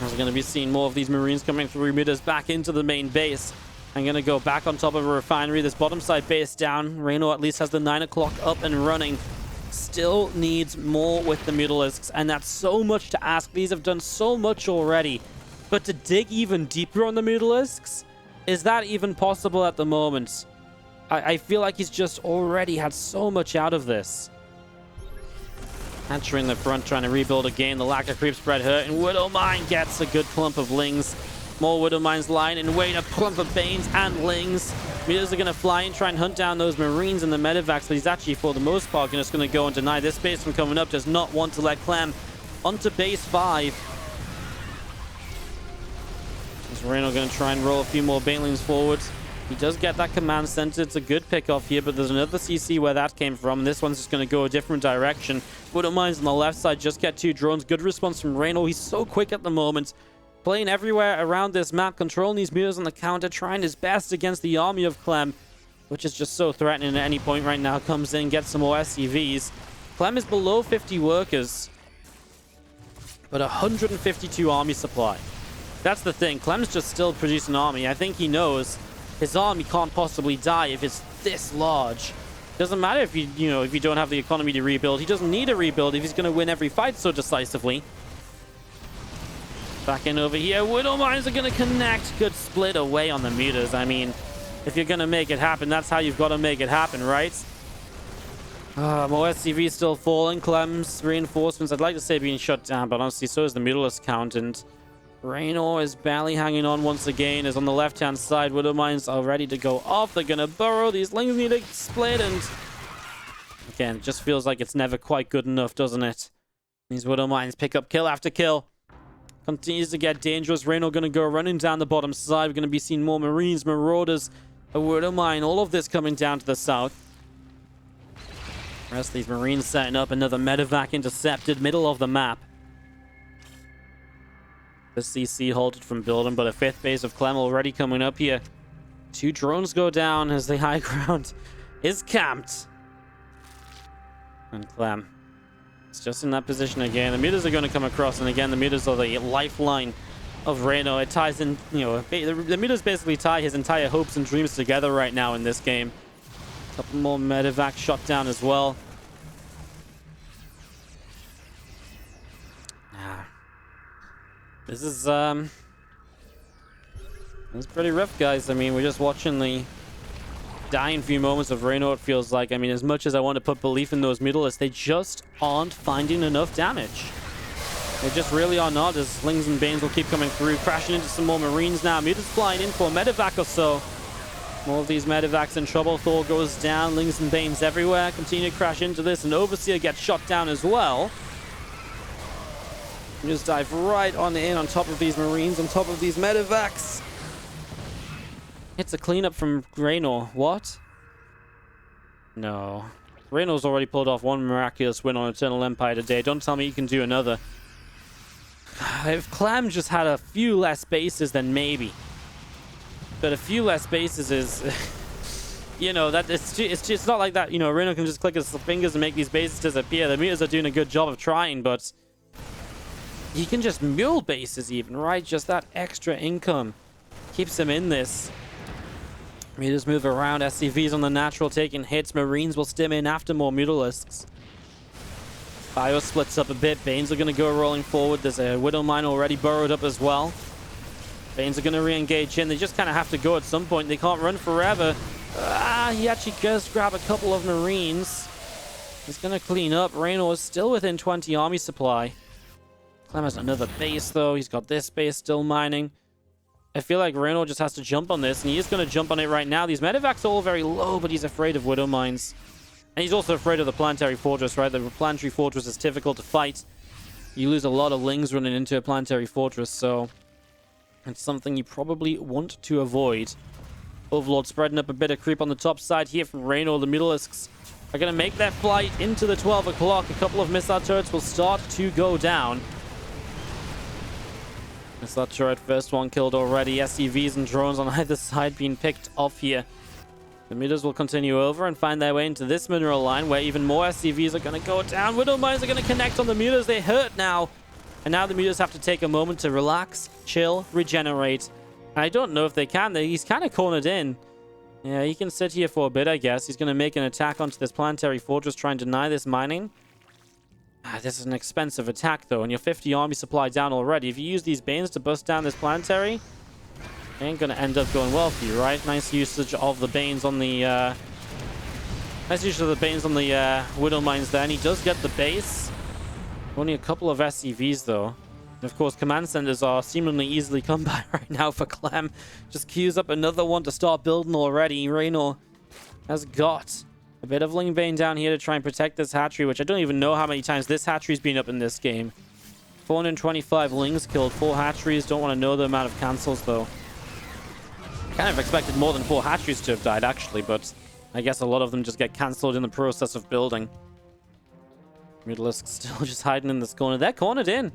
We're going to be seeing more of these Marines coming through Mutas back into the main base. I'm going to go back on top of a refinery. This bottom side base down. Reynor at least has the 9 o'clock up and running. Still needs more with the Mutalisks, and that's so much to ask. These have done so much already. But to dig even deeper on the Mutalisks, is that even possible at the moment? I feel like he's just already had so much out of this. Hatchery in the front, trying to rebuild again. The lack of creep spread hurt, and Widow Mine gets a good clump of lings. More Widow Mines lying in wait, a clump of Banes and lings. Mutas are going to fly and try and hunt down those Marines and the Medivacs, but he's actually, for the most part, just going to go and deny this base from coming up. Does not want to let Clem onto base 5. Is Reynor going to try and roll a few more Banelings forward? He does get that command center. It's a good pick off here, but there's another CC where that came from. This one's just going to go a different direction. Widow Mines on the left side just get 2 drones. Good response from Reynor. He's so quick at the moment. Playing everywhere around this map, controlling these Mutas on the counter, trying his best against the army of Clem, which is just so threatening at any point right now. Comes in, gets some more SCVs. Clem is below 50 workers, but 152 army supply. That's the thing. Clem's just still producing army. I think he knows his army can't possibly die if it's this large. Doesn't matter if if you don't have the economy to rebuild. He doesn't need a rebuild if he's going to win every fight so decisively. Back in over here. Widow Mines are going to connect. Good split away on the Mutas. I mean, if you're going to make it happen, that's how you've got to make it happen, right? More SCV still falling. Clem's reinforcements, I'd like to say, being shut down, but honestly, so is the Mutalist count. And Reynor is barely hanging on once again. Is on the left-hand side. Widow Mines are ready to go off. They're going to burrow. These lings need to split. And again, it just feels like it's never quite good enough, doesn't it? These Widow Mines pick up kill after kill. Continues to get dangerous. Reynor going to go running down the bottom side. We're going to be seeing more Marines, Marauders, a Widow Mine. All of this coming down to the south. Rest of these Marines setting up. Another Medivac intercepted. Middle of the map. The CC halted from building, but a 5th base of Clem already coming up here. 2 drones go down as the high ground is camped. And Clem, it's just in that position again. The Mutas are going to come across, and again, the Mutas are the lifeline of Reynor. It ties in, the Mutas basically tie his entire hopes and dreams together right now in this game. A couple more Medivac shot down as well. This is it's pretty rough, guys. I mean, we're just watching the dying few moments of Reynor, it feels like. I mean, as much as I want to put belief in those Mutalisks, they just aren't finding enough damage. They just really are not, as Slings and Banes will keep coming through, crashing into some more Marines now. Mutas flying in for a Medivac or so. More of these Medivacs in trouble. Thor goes down, Lings and Banes everywhere. Continue to crash into this, and Overseer gets shot down as well. Just dive right on in on top of these Marines, on top of these Medivacs. It's a cleanup from Reynor. What? No. Reynor's already pulled off one miraculous win on Eternal Empire today. Don't tell me you can do another. If Clem just had a few less bases, then maybe. But a few less bases is... you know, that it's not like that, you know, Reynor can just click his fingers and make these bases disappear. The meters are doing a good job of trying, but... he can just mule bases even, right? Just that extra income keeps him in this. Meters move around, SCVs on the natural taking hits. Marines will stim in after more Mutalisks. Bio splits up a bit. Banes are going to go rolling forward. There's a Widow Mine already burrowed up as well. Banes are going to re-engage in. They just kind of have to go at some point. They can't run forever. He actually does grab a couple of Marines. He's going to clean up. Reynor is still within 20 army supply. Clem has another base, though. He's got this base still mining. I feel like Reynor just has to jump on this, and he is going to jump on it right now. These medevacs are all very low, but he's afraid of Widow Mines. And he's also afraid of the Planetary Fortress, right? The Planetary Fortress is difficult to fight. You lose a lot of lings running into a Planetary Fortress, so it's something you probably want to avoid. Overlord spreading up a bit of creep on the top side here from Reynor. The Mutalisks are going to make their flight into the 12 o'clock. A couple of missile turrets will start to go down. Missile turret, first one killed already. SCVs and drones on either side being picked off here. The meters will continue over and find their way into this mineral line where even more SCVs are going to go down. Widow Mines are going to connect on the meters. They hurt now. And now the meters have to take a moment to relax, chill, regenerate. And I don't know if they can. He's kind of cornered in. Yeah, he can sit here for a bit, I guess. He's going to make an attack onto this Planetary Fortress, try and deny this mining. This is an expensive attack, though, and you're 50 army supply down already. If you use these Banes to bust down this Planetary, it ain't gonna end up going well for you, right? Nice usage of the Banes on the... Widow Mines there, and he does get the base. Only a couple of SCVs, though. And of course, command centers are seemingly easily come by right now for Clem. Just queues up another one to start building already. Reynor has got a bit of Ling Bane down here to try and protect this hatchery, which I don't even know how many times this hatchery's been up in this game. 425 Lings killed, 4 hatcheries. Don't want to know the amount of cancels, though. Kind of expected more than 4 hatcheries to have died, actually, but I guess a lot of them just get cancelled in the process of building. Mutalisk still just hiding in this corner. They're cornered in.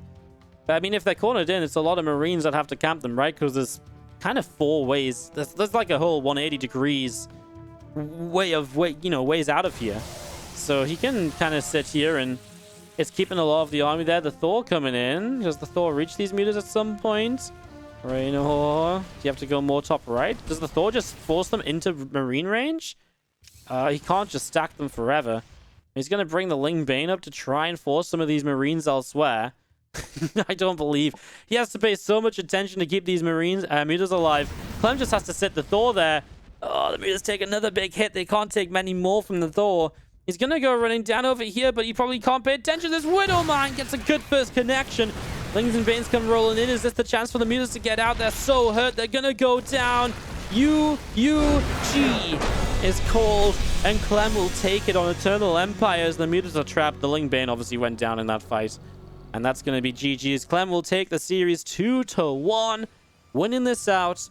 But I mean, if they're cornered in, it's a lot of Marines that have to camp them, right? Because there's kind of 4 ways. There's like a whole 180 degrees ways out of here. So he can kind of sit here, and it's keeping a lot of the army there. The Thor coming in. Does the Thor reach these meters at some point? Reynor, do you have to go more top right? Does the Thor just force them into Marine range? He can't just stack them forever. He's going to bring the Ling Bane up to try and force some of these Marines elsewhere. I don't believe he has to pay so much attention to keep these meters alive. Clem just has to sit the Thor there. Oh, the meters take another big hit. They can't take many more from the Thor. He's going to go running down over here, but he probably can't pay attention. This Widow Mine gets a good first connection. Lings and Banes come rolling in. Is this the chance for the meters to get out? They're so hurt. They're going to go down. UUG is called, and Clem will take it on Eternal Empire as the meters are trapped. The Ling Bane obviously went down in that fight. And that's going to be GG's. Clem will take the series 2-1, winning this out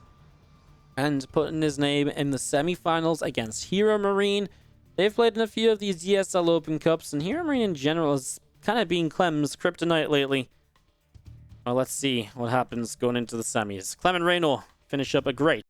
and putting his name in the semifinals against Hero Marine. They've played in a few of these ESL Open Cups, and Hero Marine in general has kind of been Clem's kryptonite lately. Well, let's see what happens going into the semis. Clem and Reynor finish up a great